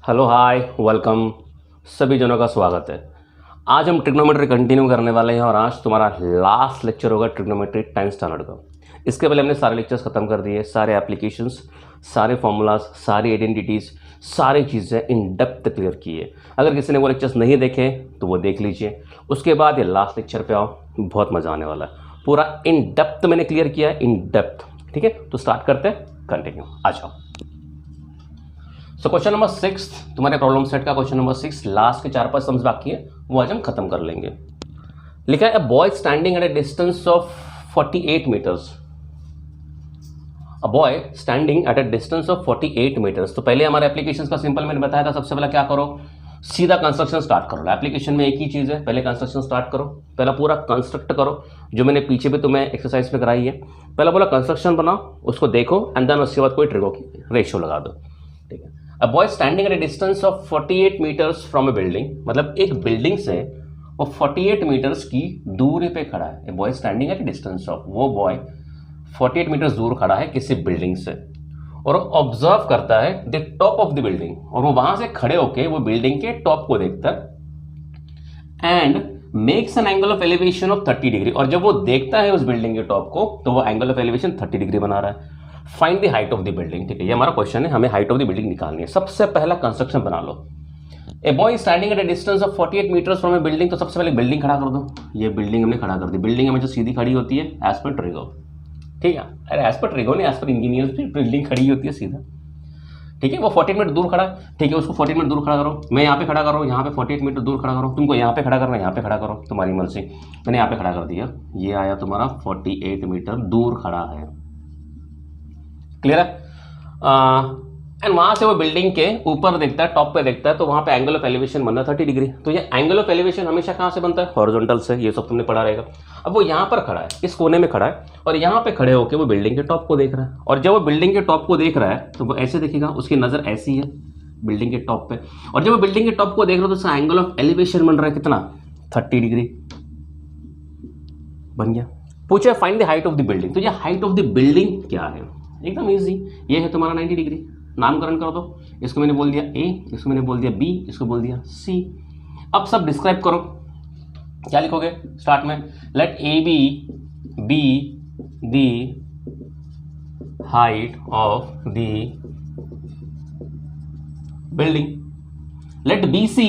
Hello hi welcome, सभी जनों का स्वागत है। आज हम ट्रिग्नोमेट्री कंटिन्यू करने वाले हैं और आज तुम्हारा लास्ट लेक्चर होगा ट्रिग्नोमेट्री 10th स्टैंडर्ड का। इसके पहले हमने सारे लेक्चर्स खत्म कर दिए, सारे एप्लीकेशंस, सारे फॉर्मूलाज, सारी आइडेंटिटीज़, सारी चीज़ें इन डेप्थ क्लियर की है। अगर किसी ने वो लेक्चर्स नहीं देखे तो वो देख लीजिए, उसके बाद ये लास्ट लेक्चर पे आओ, बहुत मज़ा आने वाला है। पूरा इन डेप्थ मैंने क्लियर किया है, इन डेप्थ। ठीक है, तो स्टार्ट करते हैं, कंटिन्यू, आ जाओ। सो क्वेश्चन नंबर 6, तुम्हारे प्रॉब्लम सेट का क्वेश्चन नंबर 6, लास्ट के 4-5 सम्स बाकी है, वो आज हम खत्म कर लेंगे। लिखा है a boy standing at a distance of 48 metres. A boy standing at a distance of 48 metres. तो पहले हमारे एप्लीकेशन का सिंपल मैंने बताया था, सबसे पहले क्या करो, सीधा कंस्ट्रक्शन स्टार्ट करो। एप्लीकेशन में एक ही चीज़ है, पहले कंस्ट्रक्शन स्टार्ट करो, पहला पूरा कंस्ट्रक्ट करो, जो मैंने पीछे भी तुम्हें एक्सरसाइज में कराई है। पहला पूरा कंस्ट्रक्शन बनाओ, उसको देखो एंड देन उसके बाद कोई ट्रिगो की रेशियो लगा दो। ठीक है, a boy standing at a distance of 48 metres from a building, मतलब एक बिल्डिंग से वो 48 मीटर्स की दूरी पे खड़ा है। ए boy standing at a distance of, वो बॉय 48 मीटर्स दूर खड़ा है किसी बिल्डिंग से और ऑब्जर्व करता है the top of the building, और वो वहां से खड़े होके वो बिल्डिंग के टॉप को देखता है and makes an angle of elevation of 30 degree. और जब वो देखता है उस बिल्डिंग के टॉप को तो वो एंगल ऑफ एलिवेशन 30 डिग्री बना रहा है। Find the height of the building. ठीक है, ये हमारा क्वेश्चन है, हमें हाइट ऑफ द बिल्डिंग निकालनी है। सबसे पहला कंस्ट्रक्शन बना लो। A boy standing at a distance of 48 metres from a building. तो सबसे पहले बिल्डिंग खड़ा कर दो। ये बिल्डिंग हमने खड़ा कर दी। बिल्डिंग हमें जो सीधी खड़ी होती है एज पर ट्रिगो। ठीक है, अरे एज पर ट्रिगो नहीं, एज पर इंजीनियर भी बिल्डिंग खड़ी होती है सीधा। ठीक है, वो 48 मीटर दूर खड़ा है। ठीक है, उसको 48 मीटर दूर खड़ा करो। मैं यहाँ पे खड़ा करो, यहाँ पे 48 मीटर दूर खड़ा करो। तुमको यहाँ पे खड़ा करना, यहाँ पे खड़ा करो, तुम्हारी मर्जी। मैंने यहाँ पे खड़ा कर दिया, ये आया तुम्हारा 48 मीटर दूर खड़ा है। क्लियर है? एंड वहां से वो बिल्डिंग के ऊपर देखता है, टॉप पे देखता है, तो वहां पे एंगल ऑफ एलिवेशन बनना 30 डिग्री। तो ये एंगल ऑफ एलिवेशन हमेशा कहां से बनता है? हॉरिजॉन्टल से। ये सब तुमने पढ़ा रहेगा। अब वो यहाँ पर खड़ा है, इस कोने में खड़ा है, और यहाँ पे खड़े होकर वो बिल्डिंग के टॉप को देख रहा है। और जब वो बिल्डिंग के टॉप को देख रहा है तो वो ऐसे देखेगा, उसकी नजर ऐसी है बिल्डिंग के टॉप पे। और जब वो बिल्डिंग के टॉप को देख रहा है तो उसका एंगल ऑफ एलिवेशन बन रहा है कितना? 30 डिग्री बन गया। पूछा find the height of the building. तो ये हाइट ऑफ द बिल्डिंग क्या है? एकदम इजी, ये है तुम्हारा 90 डिग्री। नामकरण कर दो। इसको मैंने बोल दिया ए, इसको मैंने बोल दिया बी, इसको बोल दिया सी। अब सब डिस्क्राइब करो। क्या लिखोगे स्टार्ट में? Let A be the height of the building. Let B C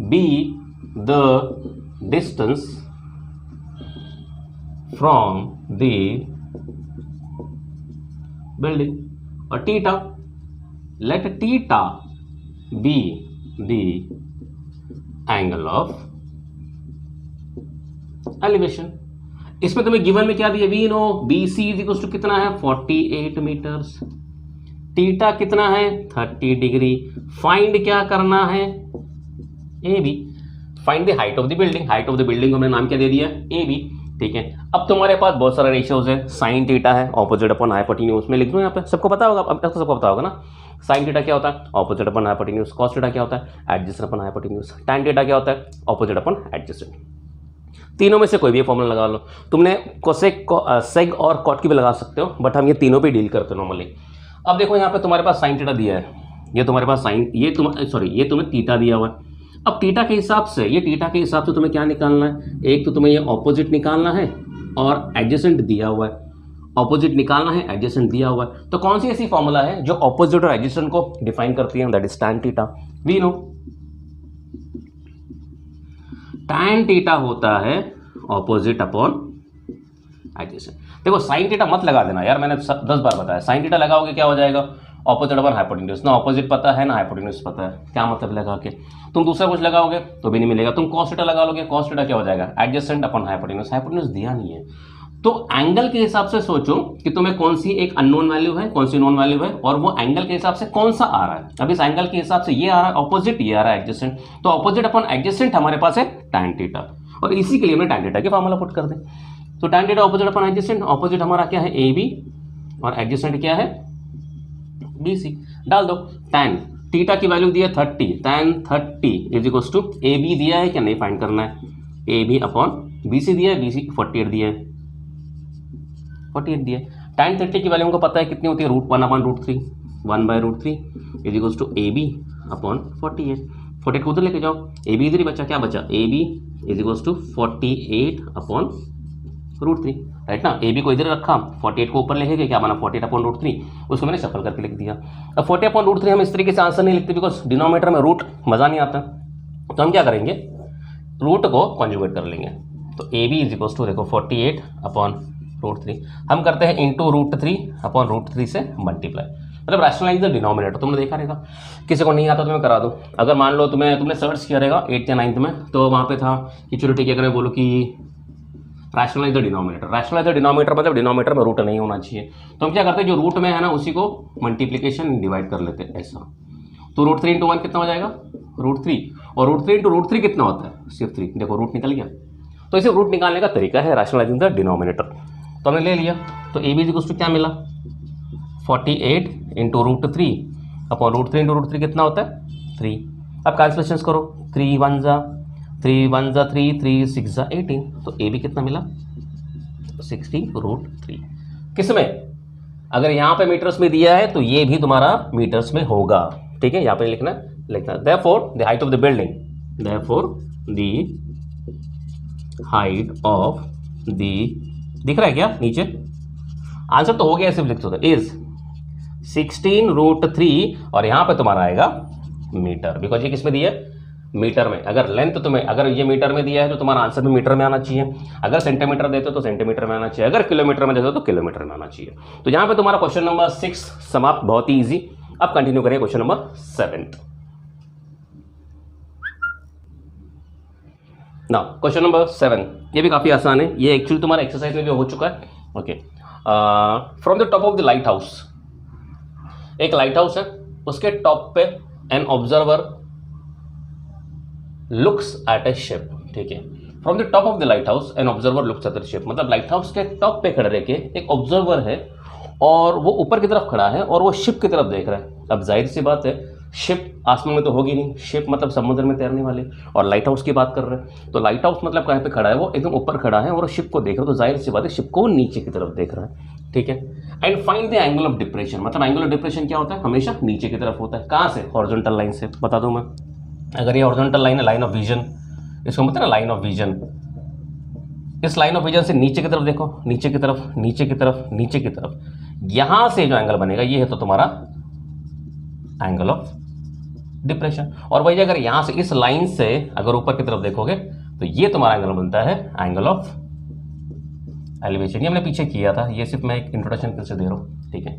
be the distance from the building. और theta, let theta be the angle of elevation. इसमें तुम्हें गिवन में क्या दिया? We know B C is equal to कितना है? 48 metres. Theta कितना है? 30 डिग्री। फाइंड क्या करना है? A B. Find the height of the building. Height of the building को मैंने नाम क्या दे दिया? A B. ठीक है, अब तुम्हारे पास बहुत सारे रेशियोज है। साइन थीटा है ऑपोजिट अपन हाइपोटेन्यूज में लिख दो यहाँ पे, सबको पता होगा, अब तक सबको पता होगा ना। साइन थीटा क्या होता है? Opposite upon hypotenuse. Cos theta क्या होता है? एडजेसेंट अपन हाइपोटेन्यूज। टैन थीटा क्या होता है? Opposite upon adjacent. तीनों में से कोई भी फॉर्मूला लगा लो। तुमने कोसेक, सेग और कॉट की भी लगा सकते हो, बट हम ये तीनों पे डील करते हो नॉर्मली। अब देखो यहाँ पे तुम्हारे पास साइन थीटा दिया है, ये तुम्हारे पास साइन, ये तुम्हें थीटा दिया हुआ है। अब थीटा के हिसाब से, ये थीटा के हिसाब से तुम्हें क्या निकालना है? एक तो तुम्हें ये ऑपोजिट निकालना है और एडजेसेंट दिया हुआ है। ऑपोजिट निकालना है, एडजेसेंट दिया हुआ है। तो कौन सी ऐसी फॉर्मूला है जो ऑपोजिट और एडजेसेंट को डिफाइन करती है? That is tan theta. We know tan theta होता है ऑपोजिट अपॉन एडजेसेंट। देखो साइन थीटा मत लगा देना यार, मैंने 10 बार बताया। साइन थीटा लगाओगे क्या हो जाएगा? Opposite upon hypotenuse. ना ऑपोजिट पता है ना हाइपोटेन्यूज पता है, क्या मतलब लगा के? तुम दूसरा कुछ लगाओगे तो भी नहीं मिलेगा। तुम कॉस थीटा लगा लोगे, कॉस थीटा क्या हो जाएगा? एडजेसेंट अपन हाइपोटेन्यूज। हाइपोटेन्यूज दिया नहीं है, तो एंगल के हिसाब से सोचो कि तुम्हें कौन सी एक अननोन वैल्यू है, कौन सी नोन वैल्यू है, और वो एंगल के हिसाब से कौन सा आ रहा है। अब इस एंगल के हिसाब से ये आ रहा है ऑपोजिट, ये आ रहा है एडजेसेंट। तो ऑपोजिट अपन एडजेसेंट हमारे पास है टैन थीटा, और इसी के लिए हमने टैन थीटा की फॉर्मूला पुट कर दें। तो tan theta opposite upon adjacent. Opposite हमारा क्या है? ए बी, और एडजेसेंट क्या है? B C. डाल दो। टैन थीटा की वैल्यू दिया 30, tan 30 is equal to A B दिया है क्या? नहीं, फाइंड करना है। A B upon B C दिया है, बी सी 48 दिया है, 48 दिया है। टैन 30 की वैल्यू हमको पता है कितनी होती है? √1/√3। 1/√3 is equals to AB upon 48। 48 को उधर लेके जाओ, AB इधर ही बचा, क्या बचा, AB is equals to 48 upon √3, right ना। AB को इधर रखा, 48 को ऊपर लेके गए, क्या बना 48 अपॉन √3, उसको मैंने शफल करके लिख दिया। अब 40 अपॉन √3 हम इस तरीके से आंसर नहीं लिखते बिकॉज डिनोमिनेटर में रूट मज़ा नहीं आता, तो हम क्या करेंगे, रूट को कॉन्जुगेट कर लेंगे। तो AB इज इक्वल्स टू देखो 48 अपॉन √3 हम करते हैं इंटू √3 अपॉन √3 से मल्टीप्लाई, मतलब रैशनलाइज द डिनोमिनेटर। तुमने देखा रहेगा, किसी को नहीं आता तो मैं करा दूँ। अगर मान लो तुमने सर्च किया रहेगा 8th या 9th में, तो वहाँ पे था कि चलो ठीक है, अगर मैं बोलूँ कि rationalise the denominator, rationalise the denominator मतलब डिनोमिनेटर में रूट नहीं होना चाहिए, तो हम क्या करते हैं, जो रूट में है ना उसी को मल्टीप्लीकेशन डिवाइड कर लेते हैं ऐसा। तो √3 इंटू 1 कितना हो जाएगा, √3, और √3 इंटू √3 कितना होता है, सिर्फ 3, देखो रूट निकल गया। तो इसे रूट निकालने का तरीका है रैशनलाइजिंग द डिनोमिनेटर। तो हमने ले लिया, तो AB इज इक्वल्स टू क्या मिला, 48 इंटू √3 अपॉन √3 इंटू √3 कितना होता है 3। अब कैंसलेशन करो, 3 1 जा 3, 3 6 जा 18, तो AB कितना मिला 60√3। किस में, अगर यहाँ पे मीटर्स में दिया है तो ये भी तुम्हारा मीटर्स में होगा, ठीक है, यहाँ पे लिखना therefore the height of the building, therefore the height of the, दिख रहा है क्या नीचे, आंसर तो हो गया, सिर्फ लिख दो इज 16√3, और यहाँ पे तुम्हारा आएगा मीटर, बिकॉज ये किस में दिया है, मीटर में। अगर लेंथ तुम्हें, अगर ये मीटर में दिया है तो तुम्हारा आंसर भी मीटर में आना चाहिए, अगर सेंटीमीटर देते हो तो सेंटीमीटर में आना चाहिए, अगर किलोमीटर में देते हो तो किलोमीटर में आना चाहिए। तो यहाँ पे तुम्हारा क्वेश्चन नंबर 6 समाप्त, बहुत ही ईजी। अब कंटिन्यू करें क्वेश्चन नंबर 7। ना क्वेश्चन नंबर 7, ये भी काफ़ी आसान है, ये एक्चुअली तुम्हारा एक्सरसाइज में भी हो चुका है। Okay, from the top of the light house, एक लाइट हाउस है, उसके टॉप पे an observer looks at A ship, ठीक है, from the top of the light house an observer looks at the ship, मतलब लाइट हाउस के top पे खड़े रह के एक ऑब्जर्वर है और वो ऊपर की तरफ खड़ा है और वो शिप की तरफ देख रहा है। अब जाहिर सी बात है, शिप आसमान में तो होगी नहीं, शिप मतलब समुद्र में तैरने वाले, और लाइट हाउस की बात कर रहे हैं, तो लाइट हाउस मतलब कहाँ पे खड़ा है, वो एकदम ऊपर खड़ा है और शिप को देख रहा है, तो जाहिर सी बात है शिप को नीचे की तरफ देख रहा है, ठीक है। And find the angle of depression, मतलब एंगल ऑफ डिप्रेशन क्या होता है, हमेशा नीचे की तरफ होता है। कहाँ से, हॉरिजॉन्टल लाइन से, बता दूं मैं, अगर ये हॉरिजॉन्टल लाइन है, लाइन ऑफ विजन, इसको मतलब ना लाइन ऑफ विजन, इस लाइन ऑफ विजन से नीचे की तरफ देखो, नीचे की तरफ, नीचे की तरफ, नीचे की तरफ, यहां से जो एंगल बनेगा ये है तो तुम्हारा एंगल ऑफ डिप्रेशन। और वही अगर यहां से इस लाइन से अगर ऊपर की तरफ देखोगे तो ये तुम्हारा एंगल बनता है एंगल ऑफ एलिवेशन। ये हमने पीछे किया था, ये सिर्फ मैं एक इंट्रोडक्शन से दे रहा हूं, ठीक है।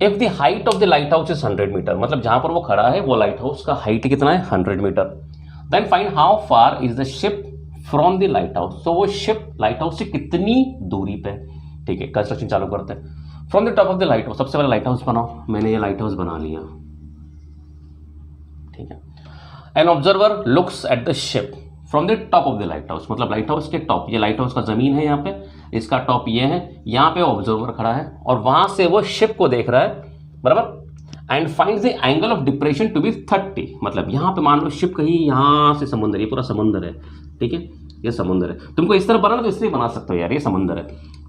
If the height of the light house is 100 metre, मतलब जहां पर वो खड़ा है वो लाइट हाउस का हाइट कितना है 100 metre, then find how far is the ship from the light house, तो वो शिप लाइट हाउस से कितनी दूरी पे, ठीक है। कंस्ट्रक्शन चालू करते हैं। From the top of the light house, सबसे पहले लाइट हाउस बनाओ, मैंने ये लाइट हाउस बना लिया, ठीक है। An observer looks at the ship from the top of the light house, मतलब लाइट हाउस के टॉप, ये लाइट हाउस का जमीन है यहाँ पे, इसका टॉप ये है, यहाँ पे ऑब्जर्वर खड़ा है और वहां से वो शिप को देख रहा है, बराबर। And find the angle of depression to be 30, मतलब यहाँ पे मान लो शिप कहीं यहाँ से समुद्र, ये पूरा समुद्र है, ठीक है, ये समुद्र है। तुमको इस तरह बनाना तो इसलिए बना सकते हो यार, ये समुद्र है,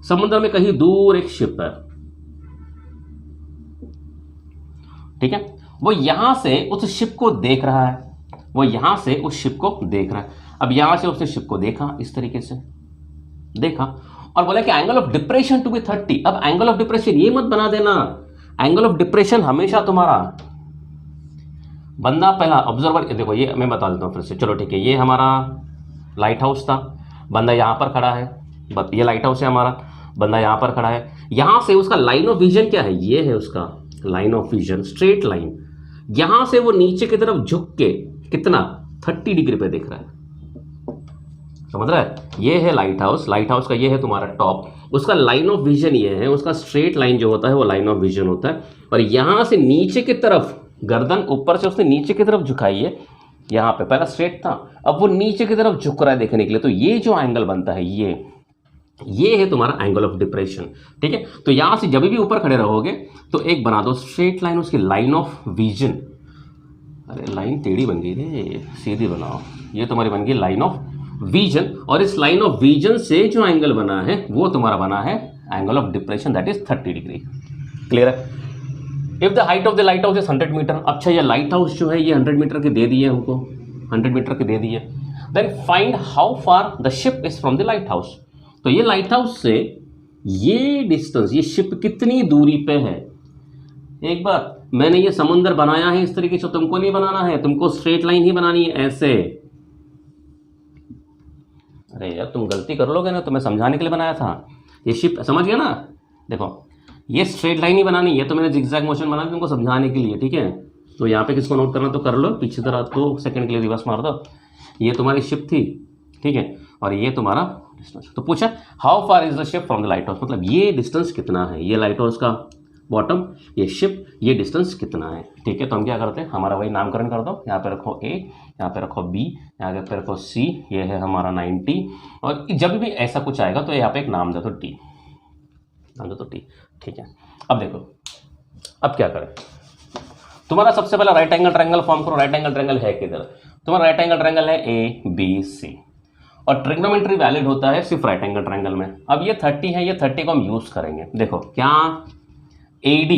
समुद्र में कहीं दूर एक शिप है, ठीक है, वो यहां से उस शिप को देख रहा है, वो यहां से उस शिप को देख रहा है। अब यहां से उसने शिप को देखा, इस तरीके से देखा और बोला कि angle of depression to be 30। अब एंगल ऑफ डिप्रेशन ये मत बना देना, एंगल ऑफ डिप्रेशन हमेशा तुम्हारा बंदा पहला ऑब्जर्वर, देखो ये मैं बता देता हूं फिर से, चलो ठीक है, ये हमारा लाइट हाउस था, बंदा यहां पर खड़ा है, ये लाइट हाउस है हमारा, बंदा यहां पर खड़ा है, यहां से उसका लाइन ऑफ विजन क्या है, ये है उसका line of vision, straight line, यहां से वो नीचे की तरफ झुक के कितना 30 डिग्री पे देख रहा है, समझ रहा है। ये है लाइट हाउस, लाइट हाउस का ये है तुम्हारा टॉप, उसका लाइन ऑफ विजन ये है, उसका स्ट्रेट लाइन जो होता है वो लाइन ऑफ विजन होता है, और यहां से नीचे की तरफ गर्दन ऊपर से उसने नीचे की तरफ झुकाई है, यहाँ पे पहला स्ट्रेट था, अब वो नीचे की तरफ झुक रहा है देखने के लिए, तो ये जो एंगल बनता है ये है तुम्हारा एंगल ऑफ डिप्रेशन, ठीक है। तो यहां से जब भी ऊपर खड़े रहोगे तो एक बना दो स्ट्रेट लाइन, उसकी लाइन ऑफ विजन, अरे लाइन टेढ़ी बन गई रे, सीधी बनाओ, ये तुम्हारी बन गई लाइन ऑफ विजन, और इस लाइन ऑफ विजन से जो एंगल बना है वो तुम्हारा बना है angle of depression, that is 30 degree. Clear है। If the height of the light house is 100 metre, अच्छा ये लाइट हाउस जो है ये 100 मीटर के दे दिए हमको, 100 मीटर के दे दिए, then find how far the ship is from the light house. तो ये लाइट हाउस से ये डिस्टेंस, ये शिप कितनी दूरी पे है। एक बार मैंने ये समुंदर बनाया है इस तरीके से, तुमको नहीं बनाना है, तुमको स्ट्रेट लाइन ही बनानी है ऐसे। अरे यार तुम गलती कर लोगे ना, तो मैं समझाने के लिए बनाया था। ये शिप समझ गया ना, देखो ये स्ट्रेट लाइन ही बनानी है, तो मैंने जिगजैग मोशन बनाया तुमको समझाने के लिए, ठीक है। तो यहाँ पे किसको नोट करना तो कर लो, पीछे तरह 2 सेकंड के लिए रिवर्स मार दो। ये तुम्हारी शिप थी, ठीक है, और ये तुम्हारा डिस्टेंस। तो पूछा how far is the ship from the light house, मतलब ये डिस्टेंस कितना है, ये लाइट हाउस का बॉटम, ये शिप, ये डिस्टेंस कितना है, ठीक है। तो हम क्या करते हैं, हमारा वही नामकरण कर दो, यहाँ पे रखो ए, यहाँ पे रखो बी, यहाँ पे रखो सी, ये है हमारा 90, और जब भी ऐसा कुछ आएगा तो यहाँ पे एक नाम दे दो टी, नाम दे दो टी, ठीक है। अब देखो अब क्या करें, तुम्हारा सबसे पहला राइट एंगल ट्रायंगल फॉर्म करो। राइट एंगल ट्रायंगल है किधर, तुम्हारा राइट एंगल ट्रायंगल है ए बी सी, और ट्रिग्नोमेट्री वैलिड होता है सिर्फ राइट एंगल ट्रायंगल में। अब ये 30 है, ये 30 को हम यूज करेंगे। देखो क्या AD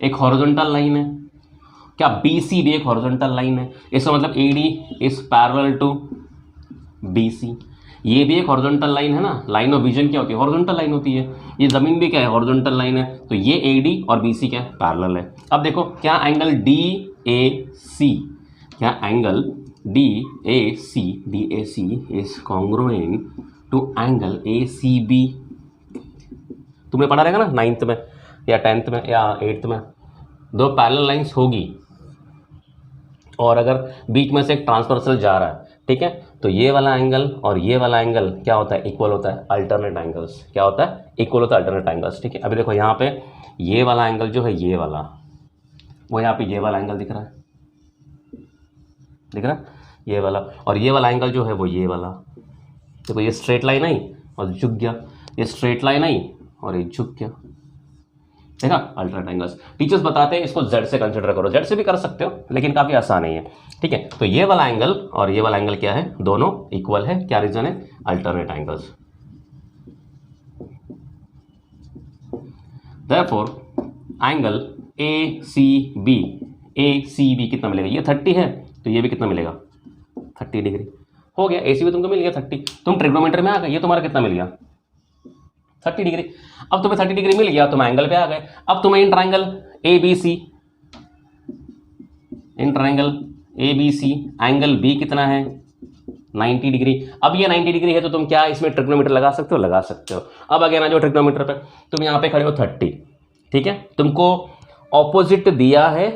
एक हॉरिजॉन्टल लाइन है, क्या BC भी एक हॉरिजॉन्टल लाइन है, इसका मतलब AD is parallel to BC। ये भी एक हॉरिजॉन्टल लाइन है ना, लाइन ऑफ विजन क्या होती है, हॉरिजॉन्टल लाइन होती है। ये जमीन भी क्या है, हॉरिजॉन्टल लाइन है, तो ये AD और BC क्या है, पैरेलल है। अब देखो क्या एंगल DAC, क्या angle DAC is congruent to angle ACB। तुमने पढ़ा रहेगा ना 9th में या 10th में या 8th में, 2 पैरेलल लाइंस होगी और अगर बीच में से एक ट्रांसवर्सल जा रहा है, ठीक है, तो ये वाला एंगल और ये वाला एंगल क्या होता है, इक्वल होता है, अल्टरनेट एंगल्स। क्या होता है, इक्वल होता है, अल्टरनेट एंगल्स, ठीक है। अभी देखो यहाँ पे ये वाला एंगल जो है, ये वाला, वो यहाँ पे ये वाला एंगल दिख रहा है, दिख रहा है ये वाला, और ये वाला एंगल जो है वो ये वाला। देखो ये स्ट्रेट लाइन आई और झुक गया, ये स्ट्रेट लाइन आई और ये झुक गया, देखा, अल्टरनेट एंगल्स। टीचर्स बताते हैं इसको Z से कंसिडर करो, Z से भी कर सकते हो लेकिन काफ़ी आसान है ये, ठीक है। तो ये वाला एंगल और ये वाला एंगल क्या है, दोनों इक्वल है। क्या रीजन है, alternate angles. Therefore angle ACB कितना मिलेगा, ये 30 है तो ये भी कितना मिलेगा, 30 डिग्री हो गया। ACB तुमको मिल गया 30, तुम ट्रिग्नोमेट्री में आ गए, ये तुम्हारा कितना मिल गया, 30 डिग्री। अब तुम्हें 30 डिग्री मिल गया, तुम एंगल पे आ गए। अब तुम्हें in triangle ABC angle B कितना है, 90 डिग्री। अब ये 90 डिग्री है तो तुम क्या इसमें ट्रिग्नोमीटर लगा सकते हो, लगा सकते हो। अब अगेन आ जाओ ट्रिग्नोमीटर पे, तुम यहाँ पे खड़े हो 30, ठीक है, तुमको ऑपोजिट दिया है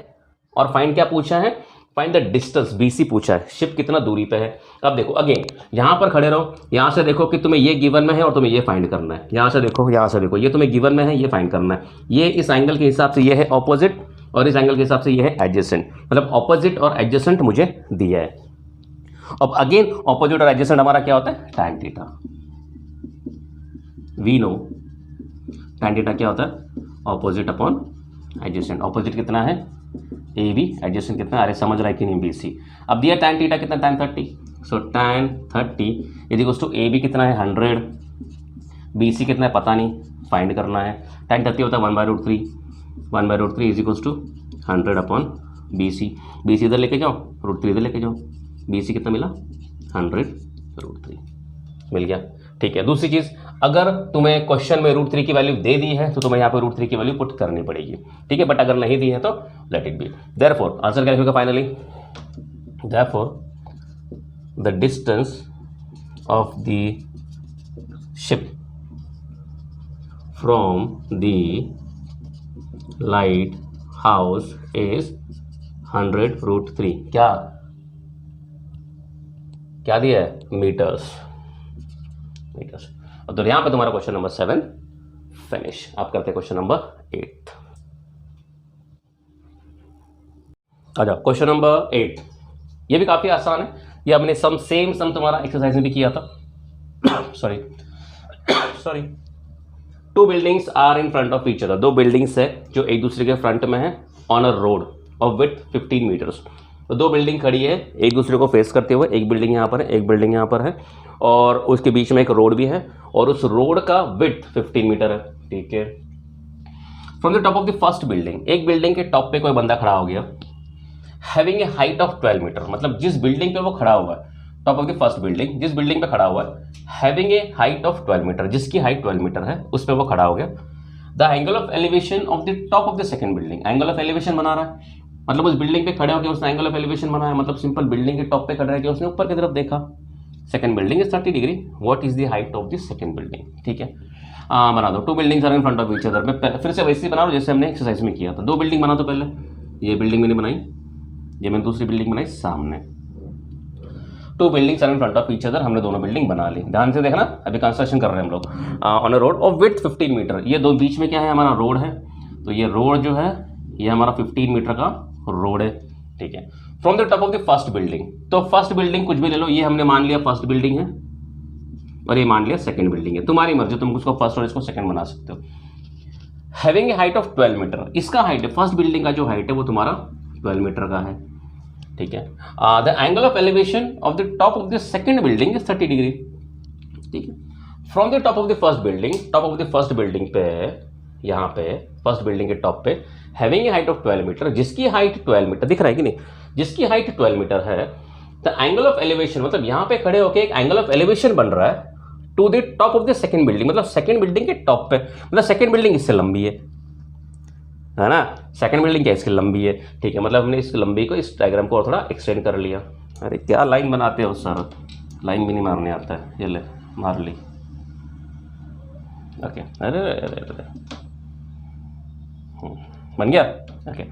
और फाइंड क्या पूछा है, फाइंड द डिस्टेंस BC पूछा है, शिप कितना दूरी पे है। अब देखो अगेन यहाँ पर खड़े रहो, यहाँ से देखो कि तुम्हें ये गिवन में है और तुम्हें ये फाइंड करना है। यहाँ से देखो ये तुम्हें गिवन में है, ये फाइंड करना है। ये इस एंगल के हिसाब से ये है ऑपोजिट और इस एंगल के हिसाब से ये है एडजेसेंट, मतलब ऑपोजिट और एडजेसेंट मुझे दिया है। अब अगेन ऑपोजिट और एडजेसेंट हमारा क्या होता है, tan theta. We know tan theta क्या होता है, ऑपोजिट अपॉन एडजेसेंट। ऑपोजिट कितना है AB, एडजेसेंट कितना, अरे समझ रहा है कि नहीं BC। अब दिया tan थीटा कितना, tan 30, so tan 30 is equals to AB कितना है 100, BC कितना है पता नहीं, फाइंड करना है। tan 30 होता है 1/√3, 1/√3 is equals to 100 upon BC। BC इधर लेके जाओ, √3 इधर लेके जाओ, BC कितना मिला 100/√3 मिल गया, ठीक है। दूसरी चीज़, अगर तुम्हें क्वेश्चन में √3 की वैल्यू दे दी है तो तुम्हें यहाँ पे √3 की वैल्यू पुट करनी पड़ेगी, ठीक है, बट अगर नहीं दी है तो let it be. Therefore answer क्या लिखोगे finally, therefore the distance of the ship from the light house is 100√3। क्या दिया है, मीटर्स। तो यहाँ पे तुम्हारा क्वेश्चन नंबर 7 फिनिश। आप करते हैं क्वेश्चन नंबर 8। अच्छा क्वेश्चन नंबर 8, ये भी काफ़ी आसान है, ये हमने सेम सम तुम्हारा एक्सरसाइज में भी किया था। Sorry 2 buildings are in front of each other. 2 buildings है जो एक दूसरे के फ्रंट में है on a road of with 15 metres. तो 2 बिल्डिंग खड़ी है एक दूसरे को फेस करते हुए, एक बिल्डिंग यहाँ पर है, एक बिल्डिंग यहाँ पर है, और उसके बीच में एक रोड भी है और उस रोड का विड्थ 15 मीटर है, ठीक है। From the top of the first building, एक बिल्डिंग के टॉप पे कोई बंदा खड़ा हो गया, having a height of 12 metre, मतलब जिस बिल्डिंग पे वो खड़ा हुआ है, top of the first building, जिस बिल्डिंग पे खड़ा हुआ है, having a height of 12 metre, जिसकी हाइट 12 मीटर है, उस पे वो खड़ा हो गया। The angle of elevation of the top of the second building, angle of elevation बना रहा है, मतलब उस बिल्डिंग पे खड़े होकर उसने एंगल ऑफ एलिवेशन बनाया, मतलब सिंपल बिल्डिंग के टॉप पे खड़ा है कि उसने ऊपर की तरफ देखा, second building is 30 degree, what is the height of the second building, ठीक है। बना दो, 2 buildings are in front of each other, मैं फिर से वैसे ही बना रहा हूँ जैसे हमने एक्सरसाइज में किया था। 2 बिल्डिंग बना दो पहले, ये बिल्डिंग मैंने बनाई, ये मैंने दूसरी बिल्डिंग बनाई सामने, 2 buildings are in front of each other, हमने दोनों बिल्डिंग बना ली। ध्यान से देखना, अभी कंस्ट्रक्शन कर रहे हैं हम लोग on a road of width 15 metre, ये दो बीच में क्या है, हमारा रोड है, तो ये रोड जो है ये हमारा 15 मीटर का रोड है, ठीक है। From the top of the first building, तो फर्स्ट बिल्डिंग कुछ भी ले लो, ये हमने मान लिया फर्स्ट बिल्डिंग है और ये मान लिया सेकंड बिल्डिंग है, तुम्हारी मर्जी, तुम उसको फर्स्ट और इसको सेकंड बना सकते हो। Having a height of 12 metre, इसका हाइट है, फर्स्ट बिल्डिंग का जो हाइट है वो तुम्हारा 12 मीटर का है, ठीक है। The angle of elevation of the top of the second building is 30 degree, ठीक है। From the top of the first building, top of the first building पे, यहाँ पे फर्स्ट बिल्डिंग के टॉप पे, having a height of 12 metre, जिसकी height 12 metre, दिख रहा है कि नहीं, जिसकी हाइट 12 मीटर है, द एंगल ऑफ एलिवेशन, मतलब यहाँ पे खड़े होकर एक एंगल ऑफ एलिवेशन बन रहा है to the top of the second building, मतलब सेकंड बिल्डिंग के टॉप पे, मतलब सेकंड बिल्डिंग इससे लंबी है ना, सेकंड बिल्डिंग क्या इसकी लंबी है, ठीक है, मतलब हमने इस लंबी को, इस डायग्राम को और थोड़ा एक्सटेंड कर लिया। अरे क्या लाइन बनाते हो सर, लाइन भी नहीं मारने आता है, ये ले मार ली, ओके, अरे बन गया, ओके।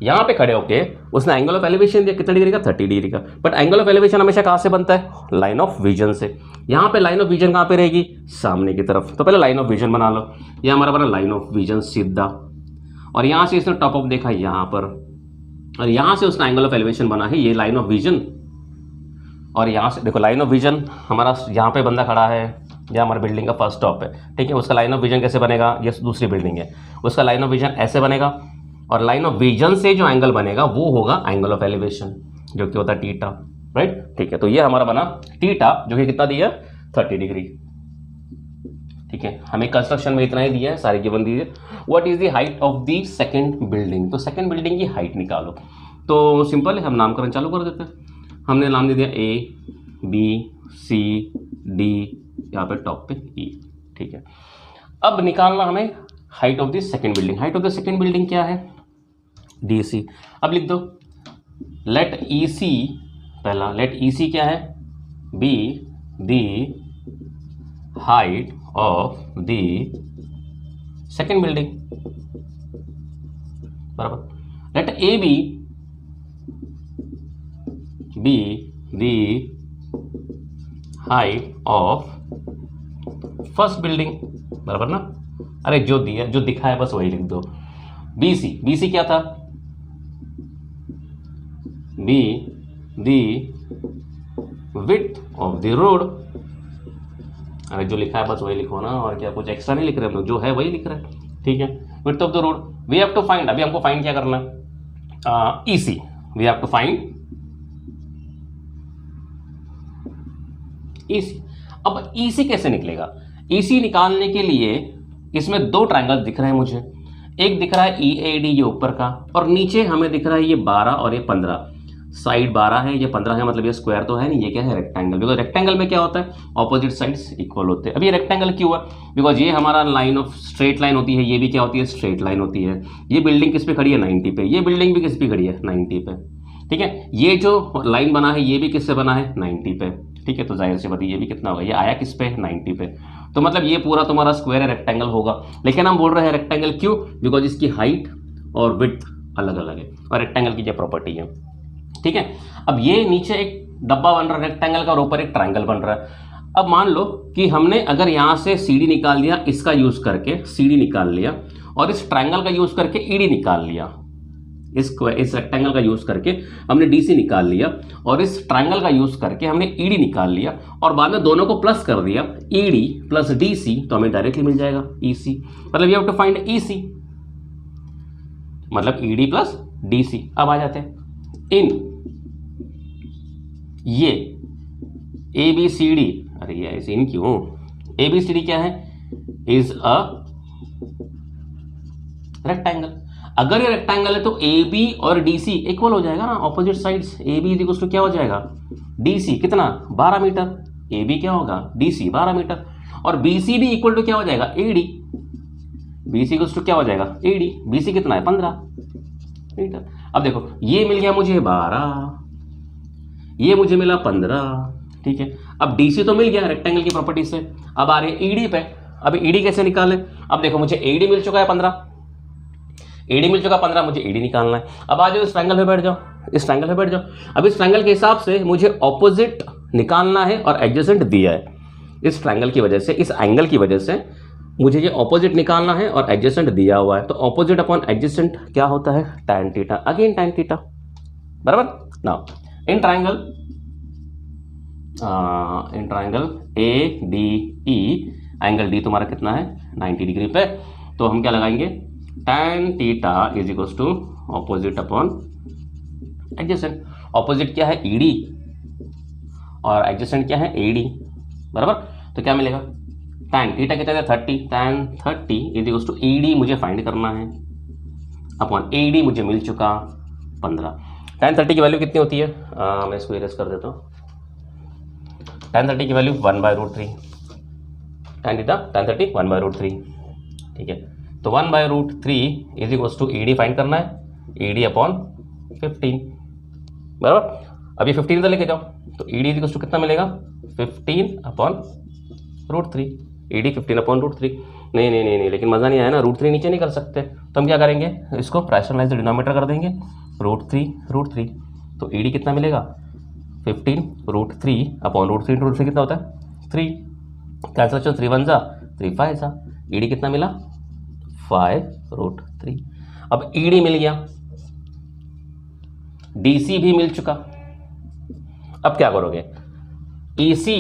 यहाँ पे खड़े होके उसने एंगल ऑफ एलिवेशन दिया कितना डिग्री का, 30 डिग्री का, बट एंगल ऑफ एलिवेशन हमेशा कहाँ से बनता है, लाइन ऑफ विजन से। यहाँ पे लाइन ऑफ विजन कहाँ पे रहेगी, सामने की तरफ, तो पहले लाइन ऑफ विजन बना लो, ये हमारा बना लाइन ऑफ विजन सीधा, और यहाँ से इसने टॉप ऑफ देखा यहाँ पर, और यहाँ से उसका एंगल ऑफ एलिवेशन बना है, ये लाइन ऑफ विजन, और यहाँ से देखो लाइन ऑफ विजन हमारा, यहाँ पे बंदा खड़ा है, यह हमारे बिल्डिंग का फर्स्ट टॉप है, ठीक है, उसका लाइन ऑफ विजन कैसे बनेगा, ये दूसरी बिल्डिंग है, उसका लाइन ऑफ विजन ऐसे बनेगा, और लाइन ऑफ विजन से जो एंगल बनेगा वो होगा एंगल ऑफ एलिवेशन, जो कि होता है थीटा, राइट, ठीक है। तो ये हमारा बना थीटा, जो कि कितना दिया, 30 डिग्री, ठीक है। हमें कंस्ट्रक्शन में इतना ही दिया है, सारी गिवन दी है। What is the height of the second building, तो सेकंड बिल्डिंग की हाइट निकालो, तो सिंपल है, हम नामकरण चालू कर देते हैं। हमने नाम दे दिया A B C D, यहाँ पे टॉप पे E, ठीक है। अब निकालना हमें height of the second building, height of the second building क्या है, DC, अब लिख दो लेट EC, पहला लेट EC क्या है, be the height of the second building, बराबर, let AB be the height of first building, बराबर ना, अरे जो दिया, जो दिखा है बस वही लिख दो। BC क्या था, be the width of the road, अरे जो लिखा है बस वही लिखो ना, और क्या कुछ एक्स्ट्रा नहीं लिख रहे हम लोग, जो है वही लिख रहे हैं, ठीक है। Width of the road, we have to find, अभी हमको फाइंड क्या करना है, EC, we have to find EC। अब EC कैसे निकलेगा, EC निकालने के लिए इसमें 2 ट्रायंगल दिख रहे हैं मुझे, एक दिख रहा है EAD, ये ऊपर का, और नीचे हमें दिख रहा है ये 12 और ये 15, साइड 12 है, ये 15 है, मतलब ये स्क्वायर तो है नहीं, ये क्या है, रेक्टेंगल, बिकॉज रेक्टेंगल में क्या होता है, ऑपोजिट साइड्स इक्वल होते हैं। अब ये रेक्टेंगल क्यों है, बिकॉज ये हमारा लाइन ऑफ स्ट्रेट लाइन होती है, ये भी क्या होती है, स्ट्रेट लाइन होती है। ये बिल्डिंग किस पे खड़ी है, 90 पे, ये बिल्डिंग भी किस पे खड़ी है, 90 पे, ठीक है। ये जो लाइन बना है ये भी किससे बना है, 90 पे, ठीक है। तो जाहिर सी बात है ये भी कितना होगा, ये आया किस पे, 90 पे, तो मतलब ये पूरा तुम्हारा स्क्वायर है, रेक्टेंगल होगा। लेकिन हम बोल रहे हैं रेक्टेंगल क्यों, बिकॉज इसकी हाइट और विड्थ अलग अलग है, और रेक्टेंगल की ये प्रॉपर्टी है, ठीक है। अब ये नीचे एक डब्बा बन रहा है रेक्टेंगल का, और ऊपर एक ट्रायंगल बन रहा है। अब मान लो कि हमने अगर यहाँ से CD निकाल लिया, इसका यूज करके CD निकाल लिया, और इस ट्रायंगल का यूज करके ED निकाल लिया, इस रेक्टेंगल का यूज करके हमने DC निकाल लिया, और इस ट्रायंगल का यूज करके हमने ED निकाल लिया, और बाद में दोनों को प्लस कर दिया, ED प्लस DC, तो हमें डायरेक्टली मिल जाएगा EC, मतलब you have to find EC, मतलब ED प्लस DC। अब आ जाते हैं इन ये ABCD, अरे ये ऐसे इन क्यों, ABCD क्या है, इज अ रेक्टेंगल। अगर ये रेक्टेंगल है तो ए बी और डी सी इक्वल हो जाएगा ना, opposite sides. A B equal to क्या हो जाएगा, डी सी कितना 12 मीटर, ए बी क्या होगा डी सी 12 मीटर, और बी सी भी इक्वल टू क्या हो जाएगा A D, B C equal to क्या हो जाएगा ए डी, बी सी कितना है 15 मीटर। अब देखो ये मिल गया मुझे 12, ये मुझे मिला 15, ठीक है। अब डी सी तो मिल गया रेक्टेंगल की प्रॉपर्टी से, अब आ रहे ईडी पे। अब ईडी कैसे निकाले, अब देखो मुझे एडी मिल चुका है 15, एडी मिल चुका 15, मुझे एडी निकालना है। अब आ जाओ इस ट्रायंगल पे बैठ जाओ, इस ट्रायंगल पे बैठ जाओ। अब इस ट्रायंगल के हिसाब से मुझे ऑपोजिट निकालना है और एडजेसेंट दिया है। इस ट्रायंगल की वजह से, इस एंगल की वजह से मुझे ये ऑपोजिट निकालना है और एडजेसेंट दिया हुआ है। तो ऑपोजिट अपॉन एडजेसेंट क्या होता है, tan theta, again tan theta, बराबर। Now in triangle A D E, angle D तुम्हारा कितना है 90 डिग्री पे, तो हम क्या लगाएंगे tan theta is equal to opposite upon adjacent. Opposite क्या है ईडी और एडजेसेंट क्या है एडी, बराबर। तो क्या मिलेगा tan थीटा कितना है 30, tan 30 is equal to ED मुझे फाइंड करना है अपॉन एडी मुझे मिल चुका 15। tan 30 की वैल्यू कितनी होती है, मैं इसको इरेज कर देता हूँ। tan 30 की वैल्यू 1/√3, tan थीटा tan 30 1/√3, ठीक है। तो 1/√3 is equal to ED find करना है, ईडी अपॉन 15, बराबर। अब ये 15 इधर लेके जाओ, तो ईडी इज इक्वल टू कितना मिलेगा 15 अपॉन √3, ईडी 15 अपॉन √3। नहीं नहीं नहीं नहीं, लेकिन मज़ा नहीं आया ना, √3 नीचे नहीं कर सकते, तो हम क्या करेंगे, इसको रैशनलाइज डिनोमिनेटर कर देंगे, √3, तो ईडी कितना मिलेगा 15 अपॉन √3 कितना होता है 3, कैंसलेशन 3 1 जा 3 5 जा, ईडी कितना मिला 5√3। अब ईडी मिल गया, डीसी भी मिल चुका। अब क्या करोगे, ईसी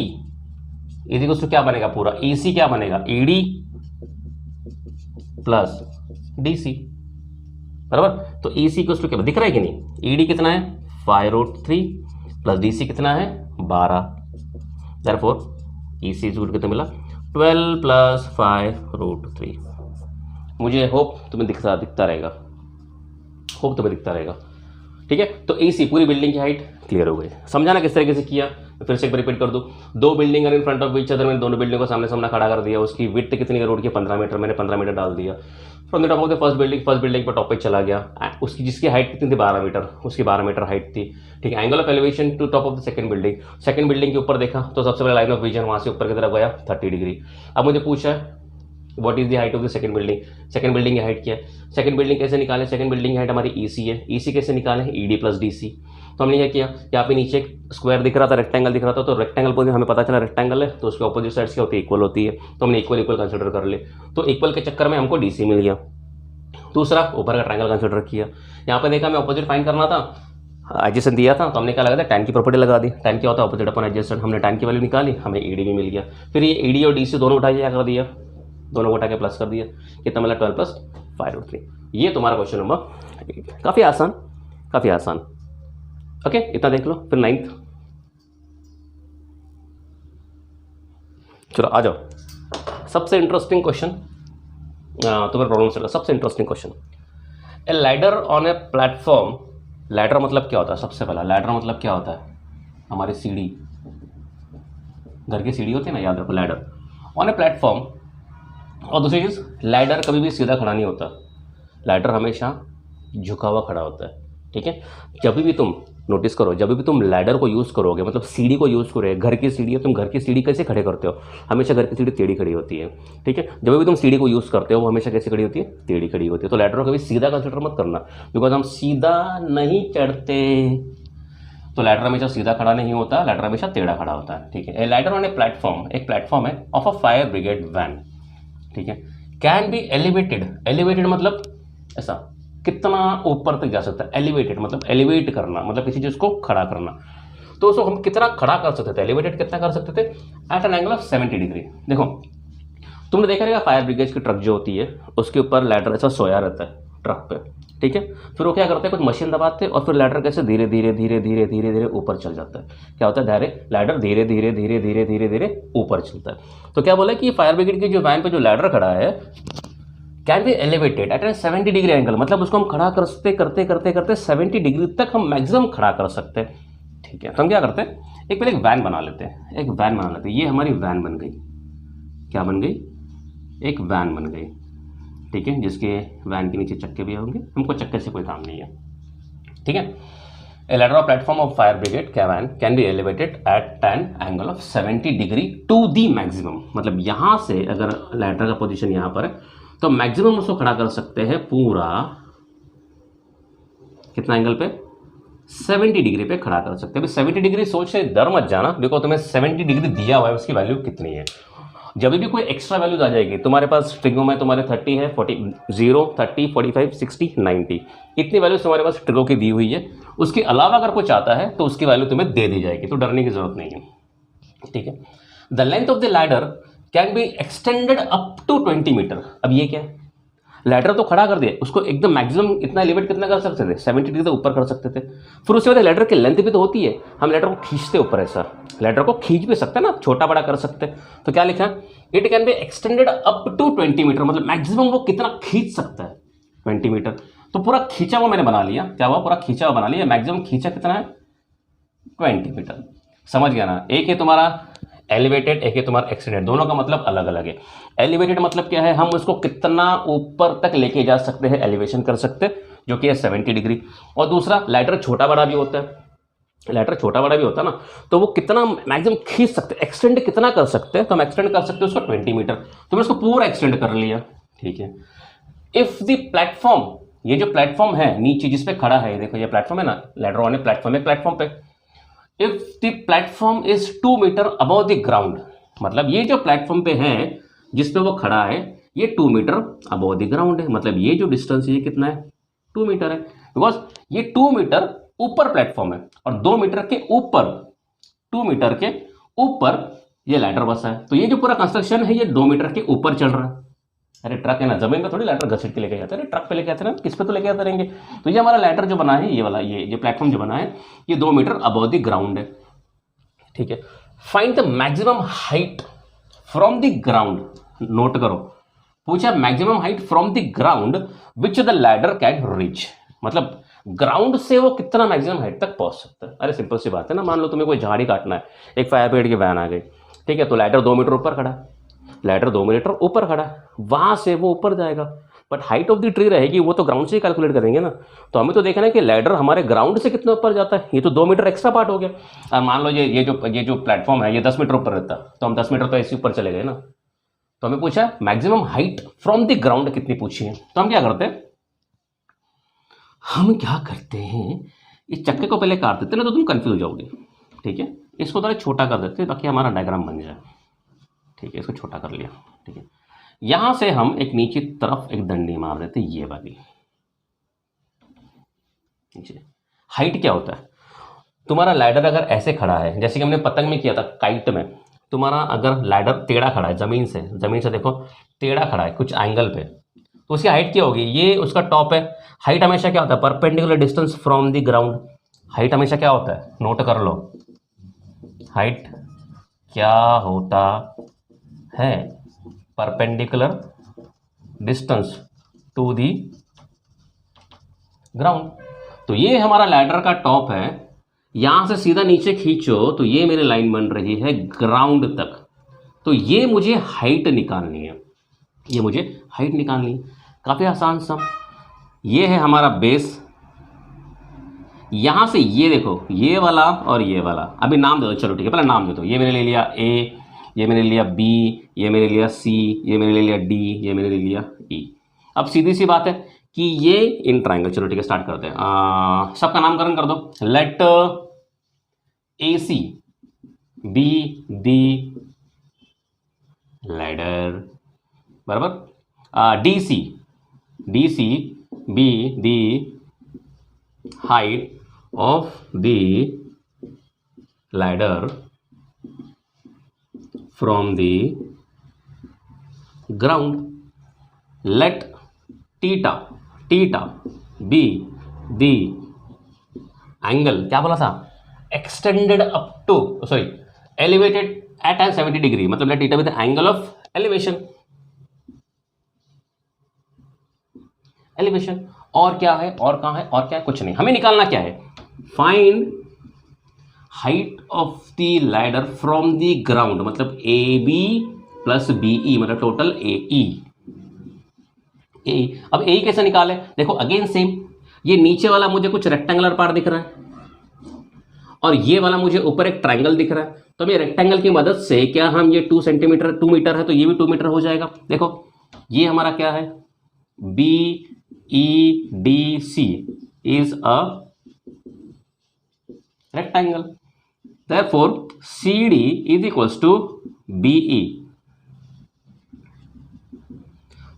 इज इक्वल टू क्या बनेगा पूरा, ईसी क्या बनेगा ईडी प्लस डीसी, बराबर। तो ईसी इक्वल टू क्या दिख रहा है कि नहीं, ईडी कितना है 5√3 प्लस डीसी कितना है 12, therefore EC is equal to कितना मिला 12 प्लस 5√3। मुझे होप तुम्हें दिखता रहेगा, होप तुम्हें दिखता रहेगा, ठीक है। तो ईसी पूरी बिल्डिंग की हाइट क्लियर हो गई। समझाना किस तरीके से किया, फिर से एक बार रिपीट कर दूं। दो building in front of each other, मैंने दोनों बिल्डिंग को सामने सामने खड़ा कर दिया। उसकी विड्थ कितनी है रोड की 15 मीटर, मैंने 15 मीटर डाल दिया। From the top of the first building पर टॉप पे चला गया, उसकी जिसकी हाइट कितनी थी 12 मीटर, उसकी 12 मीटर हाइट थी, ठीक है। Angle of elevation to top of the second building के ऊपर देखा तो सबसे पहले लाइन ऑफ विजन वहाँ से ऊपर की तरफ गया 30 डिग्री। अब मुझे पूछा है what is the height of the second building की हाइट क्या है, सेकंड बिल्डिंग कैसे निकाले, सेकंड बिल्डिंग की हाइट हमारी ईसी है, ईसी कैसे निकाले ईडी प्लस डीसी। तो हमने क्या किया, यहाँ पे नीचे एक स्क्वायर दिख रहा था, रेक्टेंगल दिख रहा था, तो रेक्टेंगल को हमें पता चला रेक्टेंगल है तो उसके ऑपोजिट साइड्स क्या होती है इक्वल होती है, तो हमने इक्वल कंसिडर कर ले। तो इक्वल के चक्कर में हमको डीसी मिल गया। दूसरा ऊपर का ट्रायंगल कंसिडर किया, यहाँ पे देखा हमें ऑपोजिट फाइंड करना था, एडजेसेंट दिया था, तो हमने क्या लगा था tan की प्रॉपर्टी लगा दी। tan क्या होता है ऑपोजिट अपॉन एडजेसेंट, हमने tan की वैल्यू निकाली, हमें ईडी भी मिल गया। फिर ये ईडी और डीसी दोनों उठा के क्या कर दिया, दोनों को उठा के प्लस कर दिया, कितना मिला 12 प्लस 5√3। ये तुम्हारा क्वेश्चन नंबर 8, काफ़ी आसान। ओके, इतना देख लो। फिर 9th, चलो आ जाओ सबसे इंटरेस्टिंग क्वेश्चन, तुम्हारे प्रॉब्लम से सबसे interesting question. A ladder on a platform, ladder मतलब क्या होता है, सबसे पहला लैडर मतलब क्या होता है, हमारी सीढ़ी, घर की सीढ़ी होती है ना, याद रखो लैडर ऑन ए प्लेटफॉर्म। और दूसरी चीज़, लैडर कभी भी सीधा खड़ा नहीं होता, लैडर हमेशा झुका हुआ खड़ा होता है, ठीक है। जब भी तुम नोटिस करो, जब भी तुम लैडर को यूज़ करोगे, मतलब सीढ़ी को यूज़ करोगे, घर की सीढ़ी है, तुम घर की सीढ़ी कैसे खड़े करते हो, हमेशा घर की सीढ़ी टेढ़ी खड़ी होती है, ठीक है। जब भी तुम सीढ़ी को यूज़ करते हो वो हमेशा कैसे खड़ी होती है, टेढ़ी खड़ी होती है। तो लैडर को कभी सीधा कंसिडर मत करना, बिकॉज हम सीधा नहीं चढ़ते, तो लैडर हमेशा सीधा खड़ा नहीं होता, लैडर हमेशा टेढ़ा खड़ा होता है, ठीक है। A ladder on a platform, एक प्लेटफॉर्म है of a fire brigade van, ठीक है। कैन बी एलिवेटेड मतलब ऐसा कितना ऊपर तक जा सकता है, एलिवेटेड मतलब एलिवेट करना, मतलब किसी चीज़ को खड़ा करना। तो उसको हम कितना खड़ा कर सकते थे, एलिवेटेड कितना कर सकते थे, at an angle of 70 degree. देखो तुमने देखा रहेगा फायर ब्रिगेड की ट्रक जो होती है उसके ऊपर लैडर ऐसा सोया रहता है ट्रक पे, ठीक है। फिर वो क्या करते हैं, कुछ मशीन दबाते हैं और फिर लैडर कैसे धीरे धीरे ऊपर चल जाता है। क्या होता है, लैडर धीरे धीरे ऊपर चलता है। तो क्या बोला कि फायर ब्रिगेड की जो वैन पे जो लैडर खड़ा है, can be elevated at an 70 degree angle, मतलब उसको हम खड़ा करते करते करते करते 70 डिग्री तक हम मैक्सिमम खड़ा कर सकते हैं। ठीक है, तो हम क्या करते हैं, एक पहले एक वैन बना लेते हैं, एक वैन बना लेते हैं। ये हमारी वैन बन गई, क्या बन गई, एक वैन बन गई। ठीक है, जिसके वैन के नीचे चक्के भी होंगे, हमको चक्के से कोई काम नहीं है। ठीक है, A ladder or platform of fire brigade caravan can be elevated at an angle of 70 degree to the maximum, मतलब यहाँ से अगर लैडर का पोजीशन यहाँ पर है तो मैक्सिमम उसको खड़ा कर सकते हैं पूरा कितना एंगल पे, 70 डिग्री पे खड़ा कर सकते हैं। 70 डिग्री सोच से डर मत जाना, देखो तुम्हें 70 डिग्री दिया हुआ है, उसकी वैल्यू कितनी है। जब भी कोई एक्स्ट्रा वैल्यूज आ जाएगी तुम्हारे पास, ट्रिगो में तुम्हारे 30 है, 40, 0, 30, 45, 60, 90, इतनी वैल्यूज तुम्हारे पास ट्रिगो की दी हुई है। उसके अलावा अगर कुछ आता है तो उसकी वैल्यू तुम्हें दे दी जाएगी, तो डरने की जरूरत नहीं है। ठीक है, the length of the ladder can be extended up to 20 metre. अब ये क्या है, लैडर तो खड़ा कर दिया, उसको एकदम मैक्सिमम इतना एलिवेट कितना कर सकते थे, 70 डिग्री तक ऊपर कर सकते थे। फिर उसके बाद लैडर की लेंथ भी तो होती है, हम लैडर को खींचते ऊपर है सर, लैडर को खींच भी सकते हैं ना, छोटा बड़ा कर सकते हैं। तो क्या लिखा है, it can be extended up to 20 metre, मतलब मैक्सिमम वो कितना खींच सकता है, 20 मीटर। तो पूरा खींचा हुआ मैंने बना लिया, क्या हुआ, पूरा खींचा हुआ बना लिया। मैक्सिमम खींचा कितना है, 20 मीटर। समझ गया ना, एक है तुम्हारा एलिवेटेड, एक है तुम्हारा एक्सटेंडेड, दोनों का मतलब अलग अलग है। एलिवेटेड मतलब क्या है, हम उसको कितना ऊपर तक लेके जा सकते हैं, एलिवेशन कर सकते हैं, जो कि है 70 डिग्री। और दूसरा लैडर छोटा बड़ा भी होता है, लैडर छोटा बड़ा भी होता है ना, तो वो कितना मैक्सिमम खींच सकते हैं, एक्सटेंड कितना कर सकते हैं, तो हम एक्सटेंड कर सकते हैं उसको 20 मीटर। तो मैंने उसको पूरा एक्सटेंड कर लिया। ठीक है, इफ द प्लेटफॉर्म, ये जो प्लेटफॉर्म है नीचे जिस पे खड़ा है, देखो ये प्लेटफॉर्म है ना, लैडर वाले प्लेटफॉर्म है, प्लेटफॉर्म पे if the platform is 2 metre above the ground, मतलब ये जो प्लेटफॉर्म पे है जिस पे वो खड़ा है ये 2 मीटर अबव द ग्राउंड है, मतलब ये जो डिस्टेंस है ये कितना है, 2 मीटर है, बिकॉज ये 2 मीटर ऊपर प्लेटफॉर्म है और 2 मीटर के ऊपर, 2 मीटर के ऊपर ये लैडर बसा है। तो ये जो पूरा कंस्ट्रक्शन है ये 2 मीटर के ऊपर चल रहा है। अरे ट्रक है ना, जमीन पे थोड़ी लैडर घसीट के लेके जाते हैं, ट्रक पे लेके आते हैं ना, किस पे तो लेके आते रहेंगे। तो ये हमारा लैडर जो बना है, ये वाला ये प्लेटफॉर्म जो बना है ये 2 मीटर अबव द ग्राउंड है। ठीक है, find the maximum height from the ground, note करो, पूछा maximum height from the ground which the ladder can reach, मतलब ग्राउंड से वो कितना मैक्सिमम हाइट तक पहुंच सकता है। अरे सिंपल सी बात है ना, मान लो तुम्हें कोई झाड़ी काटना है, एक फायर ब्रिगेड की वैन आ गई, ठीक है, तो लैडर 2 मीटर ऊपर खड़ा, लैडर 2 मीटर ऊपर खड़ा, वहां से वो ऊपर जाएगा, but height of the tree रहेगी वो तो ग्राउंड से ही कैलकुलेट करेंगे ना। तो हमें तो देखना है कि लैडर हमारे ग्राउंड से कितना ऊपर जाता है, ये तो 2 मीटर एक्स्ट्रा पार्ट हो गया। और मान लो ये जो प्लेटफॉर्म है ये 10 मीटर ऊपर रहता, तो हम 10 मीटर तो ऐसे ऊपर चले गए ना। तो हमें पूछा maximum height from the ground कितनी पूछी है, तो हम क्या करते हैं, इस चक्के को पहले काट देते ना, तो तुम कंफ्यूज हो जाओगे। ठीक है, इसको थोड़ा छोटा कर देते ताकि हमारा डायग्राम बन जाए। ठीक है, इसको छोटा कर लिया। ठीक है, यहां से हम एक नीचे तरफ एक डंडी मार देते, ये वाली नीचे। हाइट क्या होता है, तुम्हारा लैडर अगर ऐसे खड़ा है, जैसे कि हमने पतंग में किया था, काइट में, तुम्हारा अगर लैडर टेढ़ा खड़ा है, जमीन से देखो टेढ़ा खड़ा है कुछ एंगल पे, तो उसकी हाइट क्या होगी, ये उसका टॉप है। हाइट हमेशा क्या होता है, perpendicular distance from the ground. Height हमेशा क्या होता है, नोट कर लो, हाइट क्या होता है, perpendicular distance to the ground. तो ये हमारा लैडर का टॉप है, यहां से सीधा नीचे खींचो तो ये मेरी लाइन बन रही है ग्राउंड तक। तो ये मुझे हाइट निकालनी है, ये मुझे हाइट निकालनी है, काफी आसान सा। ये है हमारा बेस, यहां से ये देखो ये वाला और ये वाला, अभी नाम दे दो, चलो ठीक है पहले नाम दे दो। ये मैंने ले लिया ए, ये मैंने लिया बी, ये मैंने लिया सी, ये मैंने ले लिया डी, ये मैंने ले लिया ई। अब सीधी सी बात है कि ये इन ट्राइंगल, चलो ठीक है स्टार्ट करते हैं। सबका नामकरण कर दो, let A C be the ladder, बराबर, D C be the height of the ladder from the ground. Let theta be the angle, क्या बोला था, extended up to, sorry elevated at an 70 degree, मतलब let theta be the angle of elevation. Elevation. और क्या है, और कहाँ है, और क्या है, कुछ नहीं। हमें निकालना क्या है, find height of the ladder from the ground, मतलब A B plus B E, मतलब टोटल ए ई। अब ए कैसे निकाले, देखो अगेन सेम, ये नीचे वाला मुझे कुछ रेक्टेंगुलर पार्ट दिख रहा है और ये वाला मुझे ऊपर एक ट्रायंगल दिख रहा है। तो ये रेक्टेंगल की मदद से क्या हम, ये 2 सेंटीमीटर 2 मीटर है तो ये भी 2 मीटर हो जाएगा। देखो ये हमारा क्या है, B E D C is a rectangle, therefore CD is equals to BE,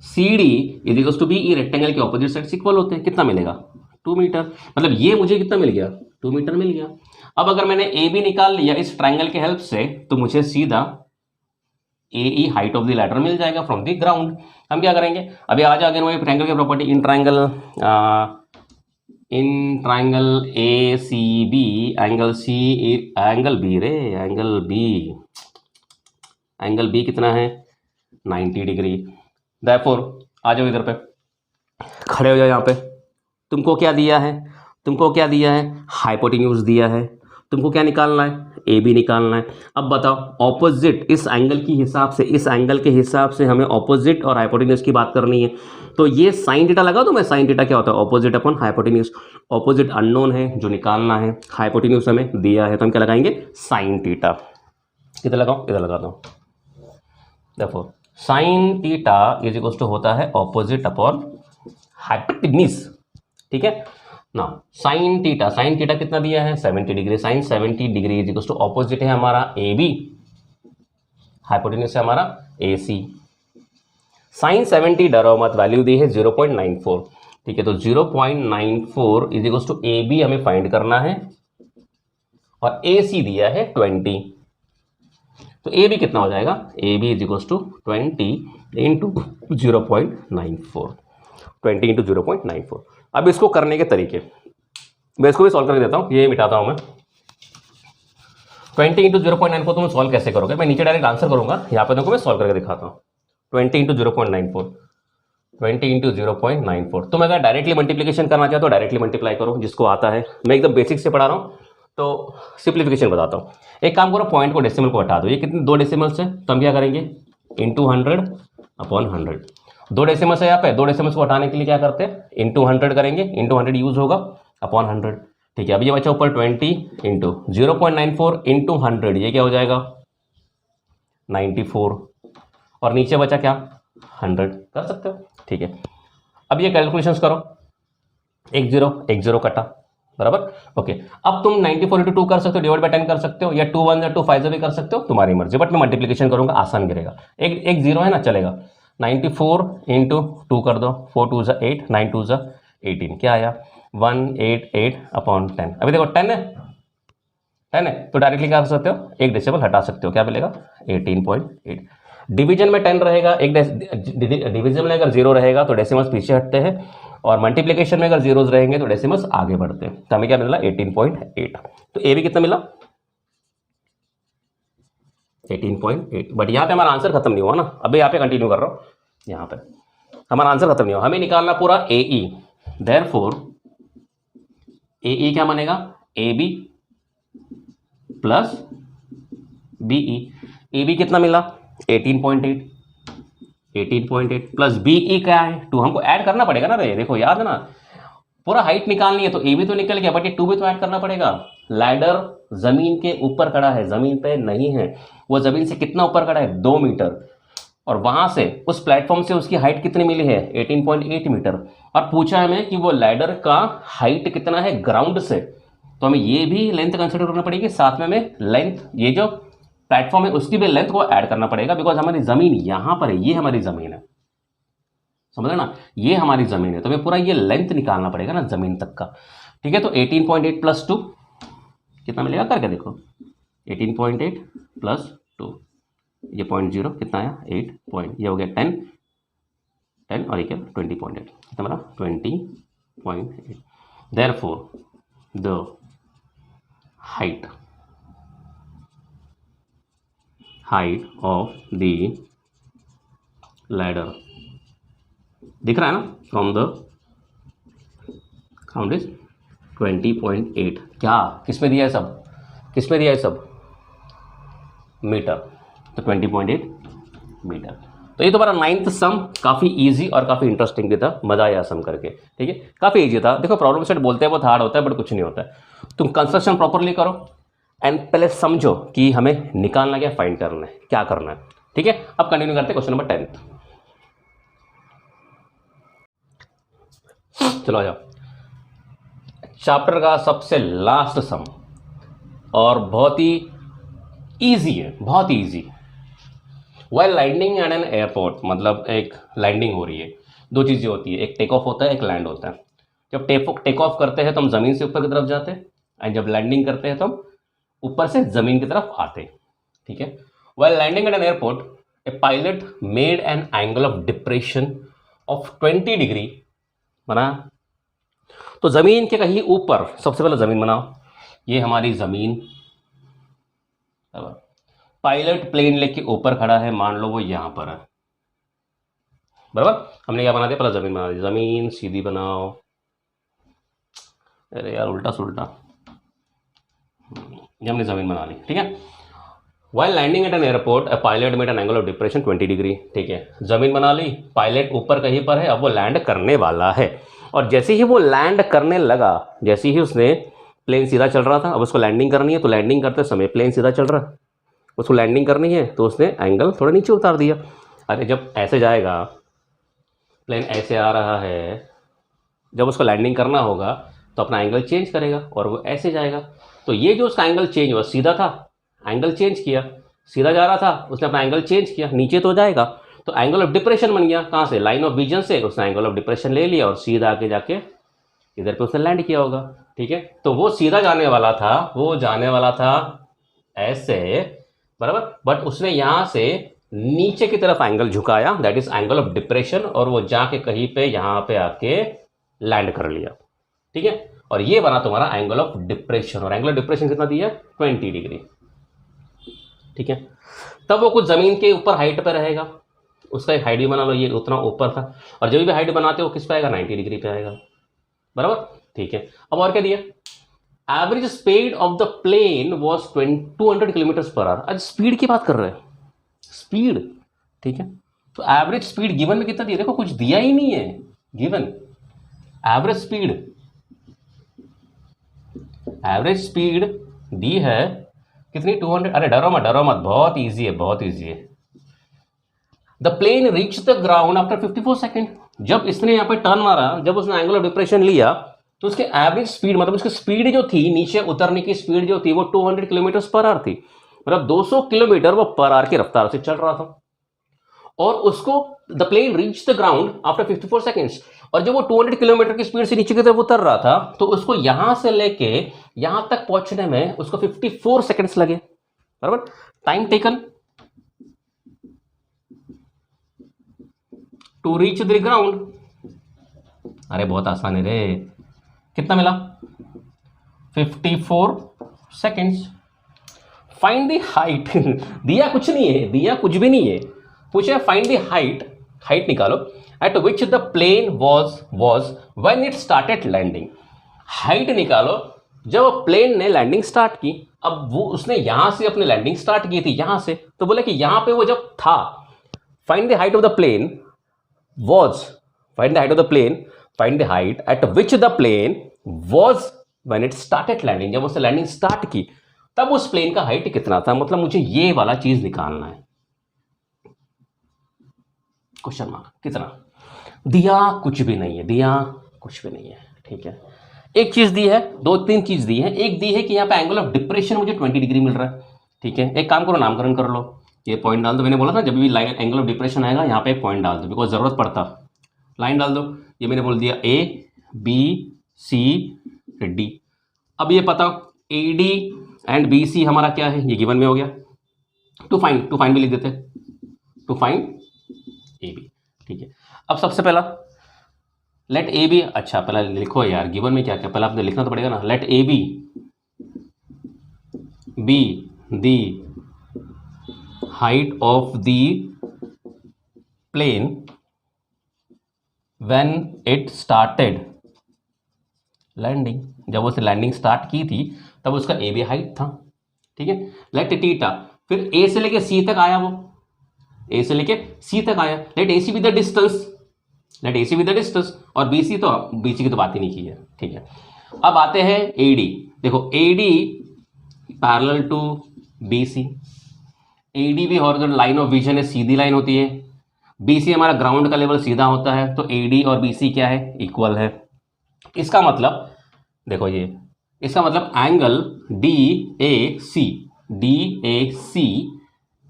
CD is equals to BE, rectangle के ऑपोजिट साइड्स इक्वल होते हैं। कितना मिलेगा, 2 मीटर, मतलब ये मुझे कितना मिल गया, 2 मीटर मिल गया। अब अगर मैंने ए बी निकाल लिया इस ट्रायंगल के हेल्प से तो मुझे सीधा ए ई हाइट ऑफ द लैडर मिल जाएगा फ्रॉम द ग्राउंड। हम क्या करेंगे, अभी आज आगे वही ट्रायंगल की property, in triangle A C B, angle C, angle B रे, एंगल बी कितना है, 90 डिग्री। देयरफॉर आ जाओ इधर पे, खड़े हो जाओ यहाँ पे। तुमको क्या दिया है, तुमको क्या दिया है, हाइपोटेन्यूज दिया है। तुमको क्या निकालना है, ए बी निकालना है। अब बताओ ऑपोजिट, इस एंगल की हिसाब से, इस एंगल के हिसाब से हमें ऑपोजिट और हाइपोटेन्यूज की बात करनी है। तो ये साइन थीटा लगा, तो मैं साइन थीटा क्या होता है, opposite upon hypotenuse. Opposite unknown है जो निकालना है, हाइपोटेन्यूज हमें दिया है, तो हम क्या लगाएंगे, साइन थीटा। किधर लगाओ, इधर लगाता हूँ। देखो sine theta is equal to होता है ऑपोजिट अपॉन हाइपोटेन्यूज, ठीक है ना। साइन थीटा कितना दिया है, 70 degree. Sine 70 degree is equal to opposite है हमारा ए बी, हाइपोटेन्यूज है हमारा ए सी। साइन 70 डरो मत, वैल्यू दी है 0.94, ठीक है। तो 0.94 is equal to A B हमें फाइंड करना है और ए सी दिया है 20। तो ए बी कितना हो जाएगा, A B is equal to 20 into 0.94, 20 into 0.94। अब इसको करने के तरीके मैं इसको भी सॉल्व करके देता हूँ, ये मिटाता हूँ मैं। 20 इंटू 0.94 तुम सॉल्व कैसे करोगे, मैं नीचे डायरेक्ट आंसर करूँगा, यहाँ पे देखो मैं सॉल्व करके दिखाता हूँ। 20 इंटू 0.94, 20 इंटू 0.94। तुम अगर डायरेक्टली मल्टीप्लीकेशन करना चाहो तो डायरेक्टली मल्टीप्लाई करो, जिसको आता है। मैं एकदम बेसिक से पढ़ा रहा हूँ तो सिंप्लीफिकेशन बताता हूँ। एक काम करो, पॉइंट को डेसिमल को हटा दो, ये कितने 2 डेसिमल्स है, तो हम क्या करेंगे, इंटू 100 अपॉन 100। 2 डेसिमल्स है यहाँ पे, 2 डेसिमल्स को हटाने के लिए क्या करते हैं, इंटू 100 करेंगे, इंटू 100 यूज होगा अपॉन 100, ठीक है। अब ये बचा ऊपर 20 इंटू 0.94 इंटू 100, ये क्या हो जाएगा 94, और नीचे बचा क्या 100, कर सकते हो, ठीक है। अब ये कैलकुलेशंस करो, 1 0 कटा, बराबर, ओके। अब तुम 94 इंटू 2 कर सकते हो, डिवाइड बाय 10 कर सकते हो, या 2 1 या 2 5 भी कर सकते हो, तुम्हारी मर्जी, बट मैं मल्टीप्लीकेशन करूंगा, आसान गिरेगा। एक 0 है ना, चलेगा। 94 इंटू 2 कर दो, 4 2 ज़ा 8, 9 2 ज़ा 18, क्या आया 188 अपॉन 10। अभी देखो 10 है तो डायरेक्टली क्या कर सकते हो, एक डेसिमल हटा सकते हो, क्या मिलेगा 18.8। डिवीजन में 10 रहेगा, एक डिवीजन में अगर 0 रहेगा तो डेसिमल्स पीछे हटते हैं, और मल्टीप्लिकेशन में अगर जीरोज रहेंगे तो डेसिमल्स आगे बढ़ते हैं। तो हमें क्या मिला 18.8। तो ए भी कितना मिला 18.8। बट यहाँ पे हमारा आंसर खत्म नहीं हुआ ना, अभी यहाँ पे कंटिन्यू कर रहा हूँ। यहाँ पे हमारा आंसर खत्म नहीं हुआ, हमें निकालना पूरा ए ई। देयरफॉर ए ई क्या बनेगा, A B plus B E. A B कितना मिला 18.8, 18.8 प्लस बी ई क्या है 2, हमको ऐड करना पड़ेगा ना रे, देखो याद है ना, पूरा हाइट निकालनी है तो ए भी तो निकल गया, बट ये 2 भी तो ऐड करना पड़ेगा। लैडर जमीन के ऊपर खड़ा है, जमीन पे नहीं है, वो जमीन से कितना ऊपर खड़ा है 2 मीटर, और वहां से उस प्लेटफॉर्म से उसकी हाइट कितनी मिली है 18.8 मीटर। और पूछा है हमें कि वो लैडर का हाइट कितना है ग्राउंड से, तो हमें ये भी लेंथ कंसिडर करना पड़ेगी, साथ में हमें लेंथ, ये जो प्लेटफॉर्म है उसकी भी लेंथ को ऐड करना पड़ेगा, बिकॉज हमारी जमीन यहां पर है, ये हमारी जमीन है, समझ रहे ना, ये हमारी जमीन है, तो हमें पूरा ये लेंथ निकालना पड़ेगा ना जमीन तक का, ठीक है। तो 18.8 प्लस 2 कितना मिलेगा करके देखो, 18.8 प्लस 2, ये 0.0 कितना आया 8 पॉइंट, ये हो गया 10 और ये क्या 20.8, कितना मिला 20.8। Therefore the height of the ladder, दिख रहा है ना, फ्रॉम द साउंड इज 20.8। क्या किस में दिया है सब, किस में दिया है सब, मीटर, तो 20.8 मीटर। तो ये तुम्हारा 9th सम काफ़ी इजी और काफ़ी इंटरेस्टिंग भी था, मज़ा आया सम करके, ठीक है, काफ़ी इजी था। देखो प्रॉब्लम सेट बोलते हैं बहुत हार्ड होता है, बट कुछ नहीं होता है। तुम कंस्ट्रक्शन प्रॉपरली करो एंड पहले समझो कि हमें निकालना क्या, फाइंड करना है, क्या करना है, ठीक है। अब कंटिन्यू करते हैं क्वेश्चन नंबर 10। चलो आ जाओ, चैप्टर का सबसे लास्ट सम और बहुत ही ईजी है, बहुत ही easy. Well landing at an airport, मतलब एक लैंडिंग हो रही है, दो चीज़ें होती है, एक टेक ऑफ होता है, एक लैंड होता है। जब टेक ऑफ करते हैं तो हम ज़मीन से ऊपर की तरफ जाते हैं, एंड जब लैंडिंग करते हैं तो हम ऊपर से ज़मीन की तरफ आते हैं, ठीक है। Well landing at an airport, a pilot made an angle of depression of 20 degree बना। तो ज़मीन के कहीं ऊपर सबसे पहले ज़मीन बनाओ, ये हमारी ज़मीन, पायलट प्लेन लेके ऊपर खड़ा है, मान लो वो यहाँ पर है, बराबर। हमने क्या बना दिया, पहले ज़मीन बना दी, ज़मीन सीधी बनाओ, अरे यार उल्टा सुल्टा, ये हमने ज़मीन बना ली, ठीक है। While landing at an airport a pilot made an angle of depression 20 degree, ठीक है, ज़मीन बना ली, पायलट ऊपर कहीं पर है, अब वो लैंड करने वाला है। और जैसे ही वो लैंड करने लगा, जैसे ही उसने, प्लेन सीधा चल रहा था, अब उसको लैंडिंग करनी है, तो लैंडिंग करते समय प्लेन सीधा चल रहा है, उसको लैंडिंग करनी है, तो उसने एंगल थोड़ा नीचे उतार दिया। अरे जब ऐसे जाएगा, प्लेन ऐसे आ रहा है, जब उसको लैंडिंग करना होगा तो अपना एंगल चेंज करेगा और वो ऐसे जाएगा। तो ये जो उसका एंगल चेंज हुआ, सीधा था, एंगल चेंज किया, सीधा जा रहा था, उसने अपना एंगल चेंज किया, नीचे तो जाएगा, तो एंगल ऑफ डिप्रेशन बन गया। कहाँ से, लाइन ऑफ विजन से उसने एंगल ऑफ डिप्रेशन ले लिया और सीधा आके जाके इधर पे उसने लैंड किया होगा, ठीक है। तो वो सीधा जाने वाला था, वो जाने वाला था ऐसे, बराबर, बट उसने यहाँ से नीचे की तरफ एंगल झुकाया, that is angle of depression, और वो जाके कहीं पे यहाँ पे आके लैंड कर लिया, ठीक है। और ये बना तुम्हारा एंगल ऑफ डिप्रेशन, और एंगल ऑफ डिप्रेशन कितना दिया, 20 डिग्री, ठीक है। तब वो कुछ जमीन के ऊपर हाइट पे रहेगा, उसका एक हाइट भी बना लो, ये उतना ऊपर था, और जब भी हाइट बनाते हो किस पे आएगा, 90 डिग्री पे आएगा, बराबर, ठीक है। अब और क्या दिया, average speed of the plane was 200 kilometre per hour. आज स्पीड की बात कर रहे हैं, स्पीड, ठीक है। तो एवरेज स्पीड गिवन में कितना दिया, देखो कुछ दिया ही नहीं है, given average speed, average speed दी है कितनी, 200। अरे डरो मत, बहुत इजी है, बहुत इजी है। The plane reach the ground after 54 second, जब इसने यहाँ पे टर्न मारा, जब उसने एंगल ऑफ डिप्रेशन लिया, तो उसके एवरेज स्पीड, मतलब उसकी स्पीड जो थी, नीचे उतरने की स्पीड जो थी, वो 200 किलोमीटर पर आवर थी, मतलब 200 किलोमीटर वो पर आवर की रफ्तार से चल रहा था। और उसको the plane reach the ground after 54 seconds, और जब वो 200 किलोमीटर की स्पीड से नीचे की तरफ उतर रहा था, तो उसको यहां से लेके यहां तक पहुंचने में उसको 54 सेकेंड्स लगे, बराबर। Time taken to reach the ground, अरे बहुत आसान है रे, कितना मिला, 54 सेकेंड्स। फाइंड द हाइट दिया कुछ नहीं है, दिया कुछ भी नहीं है, पूछे फाइंड द हाइट, हाइट निकालो, at which the plane was when it started landing. Height निकालो जब प्लेन ने लैंडिंग स्टार्ट की। अब वो उसने यहां से अपनी लैंडिंग स्टार्ट की थी, यहां से, तो बोले कि यहां पे वो जब था, find the height of the plane was, find the height of the plane, find the height at which the plane was when it started landing, जब उसने लैंडिंग स्टार्ट की तब उस प्लेन का हाइट कितना था, मतलब मुझे ये वाला चीज निकालना है। क्वेश्चन मार्क, कितना दिया, कुछ भी नहीं है, दिया कुछ भी नहीं है, ठीक है। एक चीज दी है, दो तीन चीज दी है, एक दी है कि यहाँ पे एंगल ऑफ डिप्रेशन मुझे 20 डिग्री मिल रहा है, ठीक है। एक काम करो, नामकरण कर लो, ये पॉइंट डाल दो, मैंने बोला था जब भी लाइन एंगल ऑफ डिप्रेशन आएगा यहाँ पे एक पॉइंट डाल दो, बिकॉज जरूरत पड़ता, लाइन डाल दो। ये मैंने बोल दिया ए बी सी डी। अब ये पता A D and B C हमारा क्या है, ये गिवन में हो गया। टू फाइंड भी लिख देते, टू फाइंड ए बी, ठीक है। अब सबसे पहला लेट ए बी, अच्छा पहला लिखो यार, गिवन में क्या क्या पहला आपने लिखना तो पड़ेगा ना। Let A B the height of the plane when it started landing, जब उसने लैंडिंग स्टार्ट की थी तब उसका ए बी हाइट था, ठीक है। लेट टीटा, फिर ए से लेके सी तक आया, वो ए से लेके सी तक आया, let A C with the distance, let A C with the distance, और बी सी, तो बी सी की तो बात ही नहीं की है, ठीक है। अब आते हैं ए डी, देखो A D parallel to B C, A D भी हॉरिजॉन्टल लाइन ऑफ विजन है, सीधी लाइन होती है, बी सी हमारा ग्राउंड का लेवल सीधा होता है, तो ए डी और बी सी क्या है, इक्वल है। इसका मतलब देखो ये, इसका मतलब angle D A C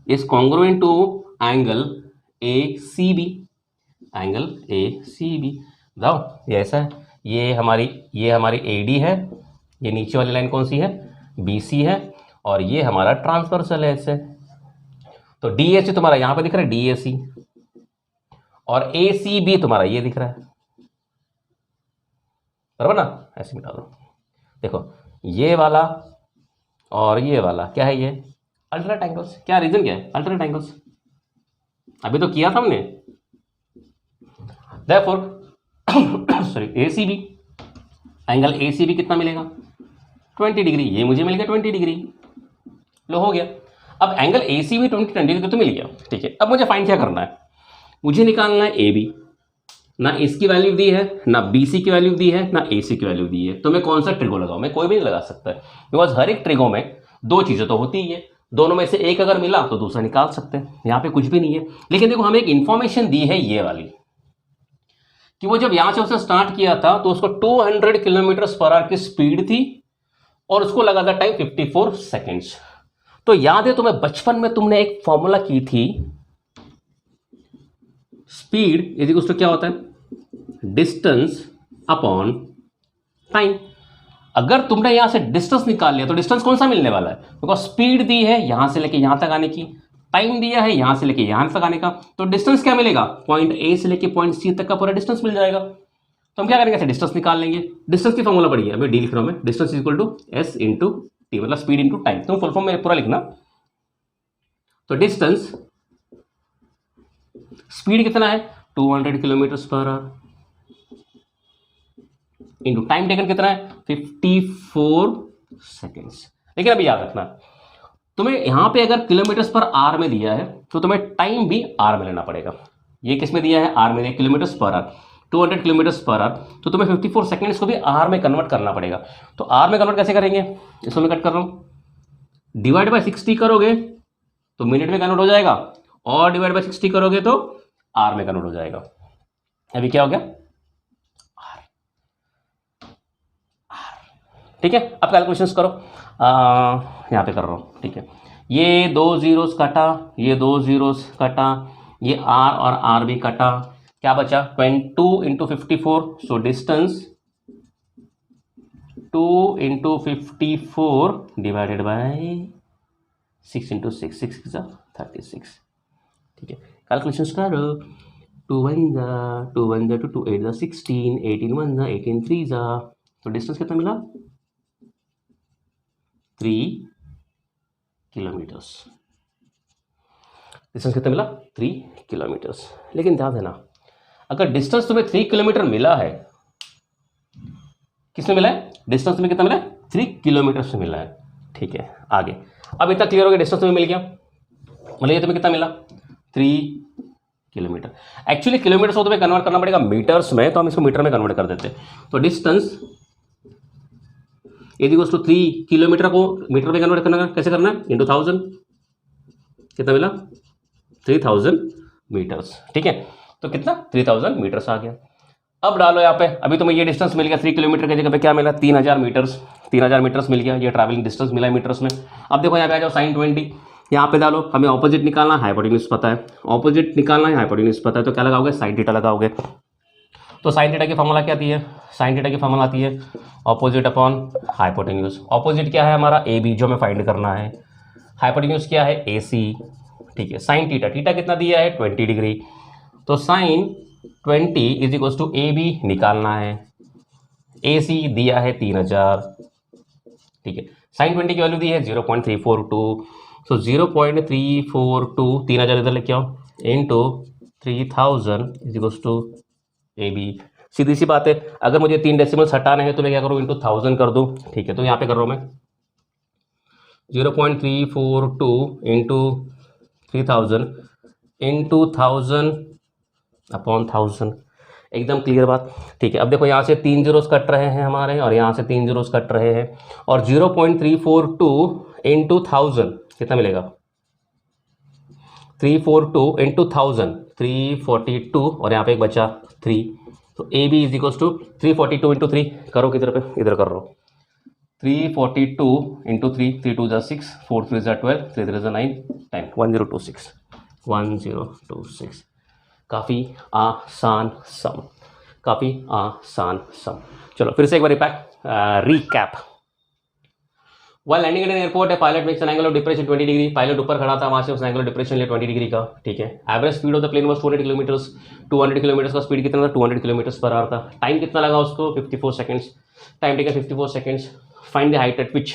is congruent to angle A C B, angle A C B. बताओ ये ऐसा है, ये हमारी ए डी है, ये नीचे वाली लाइन कौन सी है, बी सी है, और ये हमारा ट्रांसवर्सल है ऐसे। तो डी ए सी तुम्हारा यहां पे दिख रहा है, डी ए सी, और ए सी बी तुम्हारा ये दिख रहा है, बराबर ना, ऐसे मिटा दो। देखो ये वाला और ये वाला क्या है, ये अल्टरनेट एंगल्स। क्या रीजन क्या है, अल्टरनेट एंगल्स, अभी तो किया था हमने। Therefore sorry A C B, angle A C B कितना मिलेगा, 20 डिग्री, ये मुझे मिल गया 20 डिग्री, लो हो गया। अब angle A C B 20 degree तो मिल गया, ठीक है। अब मुझे फाइंड क्या करना है, मुझे निकालना है ए बी, ना इसकी वैल्यू दी है, ना बी सी की वैल्यू दी है, ना ए सी की वैल्यू दी है, तो मैं कौन सा ट्रिगो लगाऊं, मैं कोई भी नहीं लगा सकता है, बिकॉज हर एक ट्रिगो में दो चीज़ें तो होती ही है, दोनों में से एक अगर मिला तो दूसरा निकाल सकते हैं, यहाँ पे कुछ भी नहीं है। लेकिन देखो हमें एक इंफॉर्मेशन दी है ये वाली, कि वो जब यहाँ से उसने स्टार्ट किया था तो उसको 200 किलोमीटर/आवर की स्पीड थी, और उसको लगा था टाइम 54 सेकेंड्स। तो याद है तुम्हें बचपन में तुमने एक फॉर्मूला की थी, स्पीड इज इक्वल टू क्या होता है, डिस्टेंस अपॉन टाइम। अगर तुमने यहां से डिस्टेंस निकाल लिया तो डिस्टेंस कौन सा मिलने वाला है, बिकॉज स्पीड दी है यहां से लेके यहां तक आने की, टाइम दिया है यहां से लेके यहां तक आने का, तो डिस्टेंस क्या मिलेगा, पॉइंट ए से लेके पॉइंट सी तक का पूरा डिस्टेंस मिल जाएगा। तो हम क्या करेंगे, ऐसे डिस्टेंस निकाल लेंगे। डिस्टेंस की फॉर्मूला पड़ी है, अभी डी लिख रहा हूं मैं, distance is equal to S into T, मतलब स्पीड इंटू टाइम, तुम फुल फॉर्म में पूरा लिखना। तो डिस्टेंस, स्पीड कितना है 200 किलोमीटर/आवर, इंटू टाइम टेकन कितना है 54 सेकेंड्स। लेकिन अभी याद रखना, तुम्हें यहां पे अगर किलोमीटर/आवर में दिया है तो तुम्हें टाइम भी आर में लेना पड़ेगा। ये किस में दिया है, आर में दिया, किलोमीटर/आवर, 200 किलोमीटर/आवर, तो तुम्हें 54 सेकेंड्स को भी आर में कन्वर्ट करना पड़ेगा। तो आर में कन्वर्ट कैसे करेंगे, इसको मैं कट कर रहा हूं, डिवाइड बाय 60 करोगे तो मिनट में कन्वर्ट हो जाएगा, और डिवाइड बाय 60 करोगे तो आर में कन्वर्ट हो जाएगा। अभी क्या हो गया, ठीक है। अब कैलकुलेशंस करो, यहाँ पे कर रहा हूँ, ठीक है। ये 2 जीरोस कटा, ये 2 जीरोस कटा, ये आर और आर भी कटा, क्या बचा 22 into 54, so distance 2 into 54 divided by 6 into 6, 6 36, ठीक है। कैलकुलेशंस करो, 2 1 जा 2 1 जा 2 2 8 जा 16, 18 1 जा 18 3 जा, तो डिस्टेंस कितना मिला 3 किलोमीटर्स। डिस्टेंस कितना मिला 3 किलोमीटर्स। लेकिन ध्यान देना, अगर डिस्टेंस तुम्हें 3 किलोमीटर मिला है, किसमें मिला है, डिस्टेंस में कितना मिला है 3 किलोमीटर से मिला है, ठीक है। आगे अब इतना क्लियर हो गया, डिस्टेंस तुम्हें मिल गया, मतलब ये तुम्हें कितना मिला 3 किलोमीटर। एक्चुअली किलोमीटर को तुम्हें कन्वर्ट करना पड़ेगा मीटर्स में, तो हम इसको मीटर में कन्वर्ट कर देते हैं। तो distance is equal to 3 kilometre को मीटर में कन्वर्ट करना, कैसे करना है, इंटू 1000, कितना मिला 3000 मीटर्स, ठीक है। तो कितना 3000 मीटर्स आ गया। अब डालो यहाँ पे, अभी तुम्हें ये डिस्टेंस मिल गया 3 किलोमीटर की जगह पे क्या मिला 3000 मीटर्स, 3000 मीटर्स मिल गया, ये ट्रैवलिंग डिस्टेंस मिला है मीटर्स में। अब देखो यहाँ पे आ जाओ sin 20, यहाँ पे डालो, हमें ऑपोजिट निकालना है, हाइपोटेन्यूज पता है, ऑपोजिट निकालना है, हाइपोटेन्यूज पता है, तो क्या लगाओगे sin थीटा लगाओगे। तो sin थीटा की फॉर्मूला क्या आती है, sin थीटा की फॉर्मूला आती है ऑपोजिट अपॉन हाइपोटेन्यूज। ऑपोजिट क्या है हमारा ए बी जो हमें फाइंड करना है, हाइपोटेन्यूज क्या है ए सी, ठीक है। sin थीटा, थीटा कितना दिया है 20 डिग्री, तो sin 20 is equal to A B निकालना है, ए सी दिया है 3000, ठीक है। sin 20 की वैल्यू दी है 0.342, सो 0.342 3000 इधर लेके आओ, into 3000 is equal to A B, सीधी सी बात है, अगर मुझे 3 डेसिमल्स हटाने हैं तो मैं क्या करूँ, इंटू 1000 कर दूँ। ठीक है, तो यहाँ पे कर रहा हूँ मैं 0.342 इंटू 3000 इंटू 1000 अपॉन 1000। एकदम क्लियर बात। ठीक है, अब देखो यहाँ से 3 जीरोस कट रहे हैं हमारे, और यहाँ से 3 जीरोस कट रहे हैं, और 0.342 इंटू 1000 कितना मिलेगा, 342 इंटू 1000 342, और यहाँ पे एक बचा 3, तो A B is equals to 342 into 3, करो किधर पे, इधर कर रहा हूँ, 342 इंटू 3, 3 2 6, 4 3 12, 3 3 9, 10, 1026 1026। काफ़ी आसान सम, काफ़ी आसान सम। चलो फिर से एक बार recap. While landing at an airport, a pilot makes an angle of depression 20 degree. Pilot ऊपर खड़ा था, वहाँ से उसने एंगल ऑफ डिप्रेशन लिया 20 डिग्री का। ठीक है, average speed of the plane was 200 kilometres. 200 kilometre का स्पीड कितना था, 200 किलोमीटर पर आवर था। टाइम कितना लगा उसको, 54 seconds. Time taken 54 seconds. Find the height at which,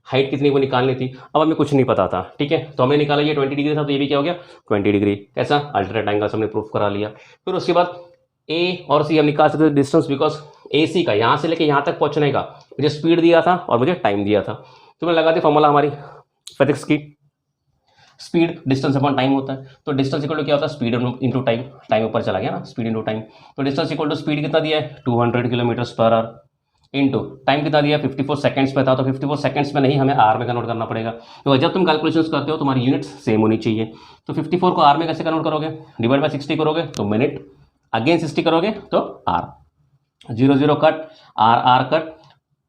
height कितनी को निकालनी थी। अब हमें कुछ नहीं पता था। ठीक है, तो हमने निकाला, ये 20 डिग्री था, तो ये भी क्या हो गया 20 डिग्री। कैसा, अल्टरनेट एंगल हमने प्रूफ करा लिया। फिर उसके बाद ए और सी हम निकाल सकते थे डिस्टेंस, बिकॉज ए सी का यहाँ से लेके यहाँ तक पहुँचने का मुझे स्पीड दिया था और मुझे टाइम दिया था। तो मैं लगा दी फॉर्मूला हमारी फिजिक्स की, स्पीड डिस्टेंस अपॉन टाइम होता है। तो डिस्टेंस इक्वल टू क्या होता है, स्पीड इंटू टाइम। टाइम ऊपर चला गया ना, स्पीड इंटू टाइम। तो डिस्टेंस इक्वल टू स्पीड कितना दिया है, 200 kilometres per hour, into time कितना दिया है, 54 सेकंड्स पे था। तो 54 सेकंड्स में नहीं, हमें आर में कन्वर्ट करना पड़ेगा। तो जब तुम कैलकुलेशंस करते हो तुम्हारी यूनिट्स सेम होनी चाहिए। तो 54 को आर में कैसे कन्वर्ट करोगे, डिवाइड बाय 60 करोगे तो मिनट, अगेन 60 करोगे तो R, 0 0 cut, R R cut,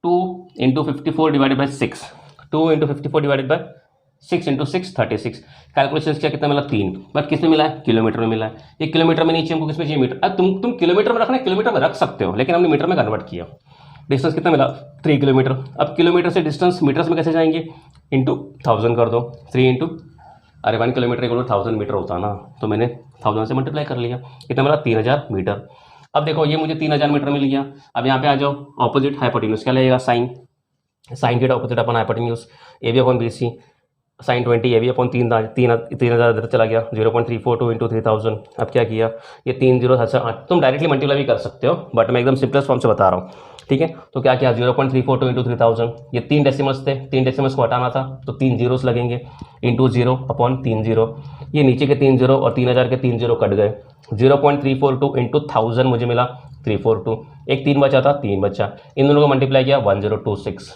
2 into 54 divided by 6, 2 into 54 divided by 6 into 6 36। Calculation क्या कितना मिला, 3, बट किस में मिला है, किलोमीटर में मिला है। ये किलोमीटर में नीचे हमको किस में चाहिए, मीटर। अब तुम किलोमीटर में रखना, किलोमीटर में रख सकते हो, लेकिन हमने मीटर में कन्वर्ट किया। डिस्टेंस कितना मिला, 3 किलोमीटर। अब किलोमीटर से डिस्टेंस मीटर्स में कैसे जाएंगे, इंटू 1000 कर दो, 3 इंटू, अरे 1 किलोमीटर इक्वल टू 1000 मीटर होता ना, तो मैंने 1000 से मल्टीप्लाई कर लिया, कितना मिला 3000 मीटर। अब देखो ये मुझे 3000 मीटर मिल गया। अब यहाँ पे आ जाओ, ऑपोजिट हाइपोटेन्यूज क्या लगेगा, sine, sine theta opposite upon hypotenuse, A B upon B C, sine 20 A B upon 3000 इधर चला गया, 0.342 इंटू 3000। अब क्या किया, ये 3 0, अच्छा तुम डायरेक्टली मल्टीप्लाई भी कर सकते हो, बट मैं एकदम सिंपलेस्ट फॉर्म से बता रहा हूँ। ठीक है, तो क्या किया, 0.342 इंटू 3000, ये 3 डेसिमल्स थे, 3 डेसिमल्स को हटाना था, तो 3 जीरोस लगेंगे, इंटू 0 अपॉन 3 0, ये नीचे के 3 0 और 3000 के 3 0 कट गए। 0.342 इंटू 1000 मुझे मिला 342, एक 3 बचा था, 3 बचा, इन दोनों को मल्टीप्लाई किया 1026।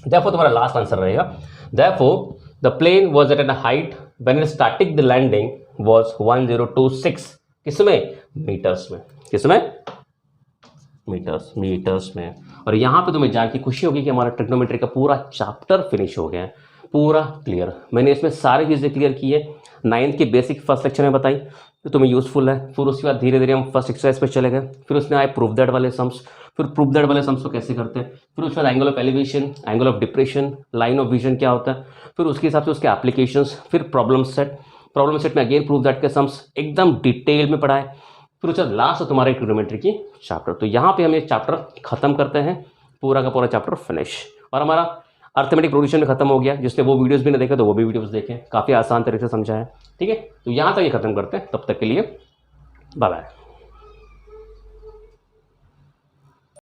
Therefore तुम्हारा लास्ट आंसर रहेगा, therefore the plane was at a height when it started the landing was 1026। किसमें, मीटर्स में, किसमें, मीटर्स में। और यहाँ पे तुम्हें जान की खुशी होगी कि हमारा ट्रिग्नोमेट्री का पूरा चैप्टर फिनिश हो गया है, पूरा क्लियर। मैंने इसमें सारी चीज़ें क्लियर की है, 9th की बेसिक फर्स्ट लेक्चर में बताई, तो तुम्हें यूजफुल है। फिर उसके बाद धीरे धीरे हम फर्स्ट एक्सरसाइज पे चले गए, फिर उसमें आए प्रूफ दैट वाले सम्स, फिर प्रूफ दैट वाले सम्स को कैसे करते हैं, फिर उसके बाद angle of elevation, angle of depression, line of vision क्या होता है, फिर उसके हिसाब से उसके एप्लीकेशंस, फिर प्रॉब्लम सेट में अगेन प्रूफ दैट के सम्स एकदम डिटेल में पढ़ाए। फिर उसके बाद लास्ट तुम्हारे ट्रिग्नोमेट्री की चैप्टर। तो यहाँ पे हम ये चैप्टर खत्म करते हैं, पूरा का पूरा चैप्टर फिनिश, और हमारा अर्थमेटिक प्रोग्रेशन में खत्म हो गया। जिसने वो वीडियोस भी नहीं देखे तो वो भी वीडियोस देखें, काफ़ी आसान तरीके से समझा है। ठीक है, तो यहाँ तक ये खत्म करते हैं, तब तक के लिए बाय बाय।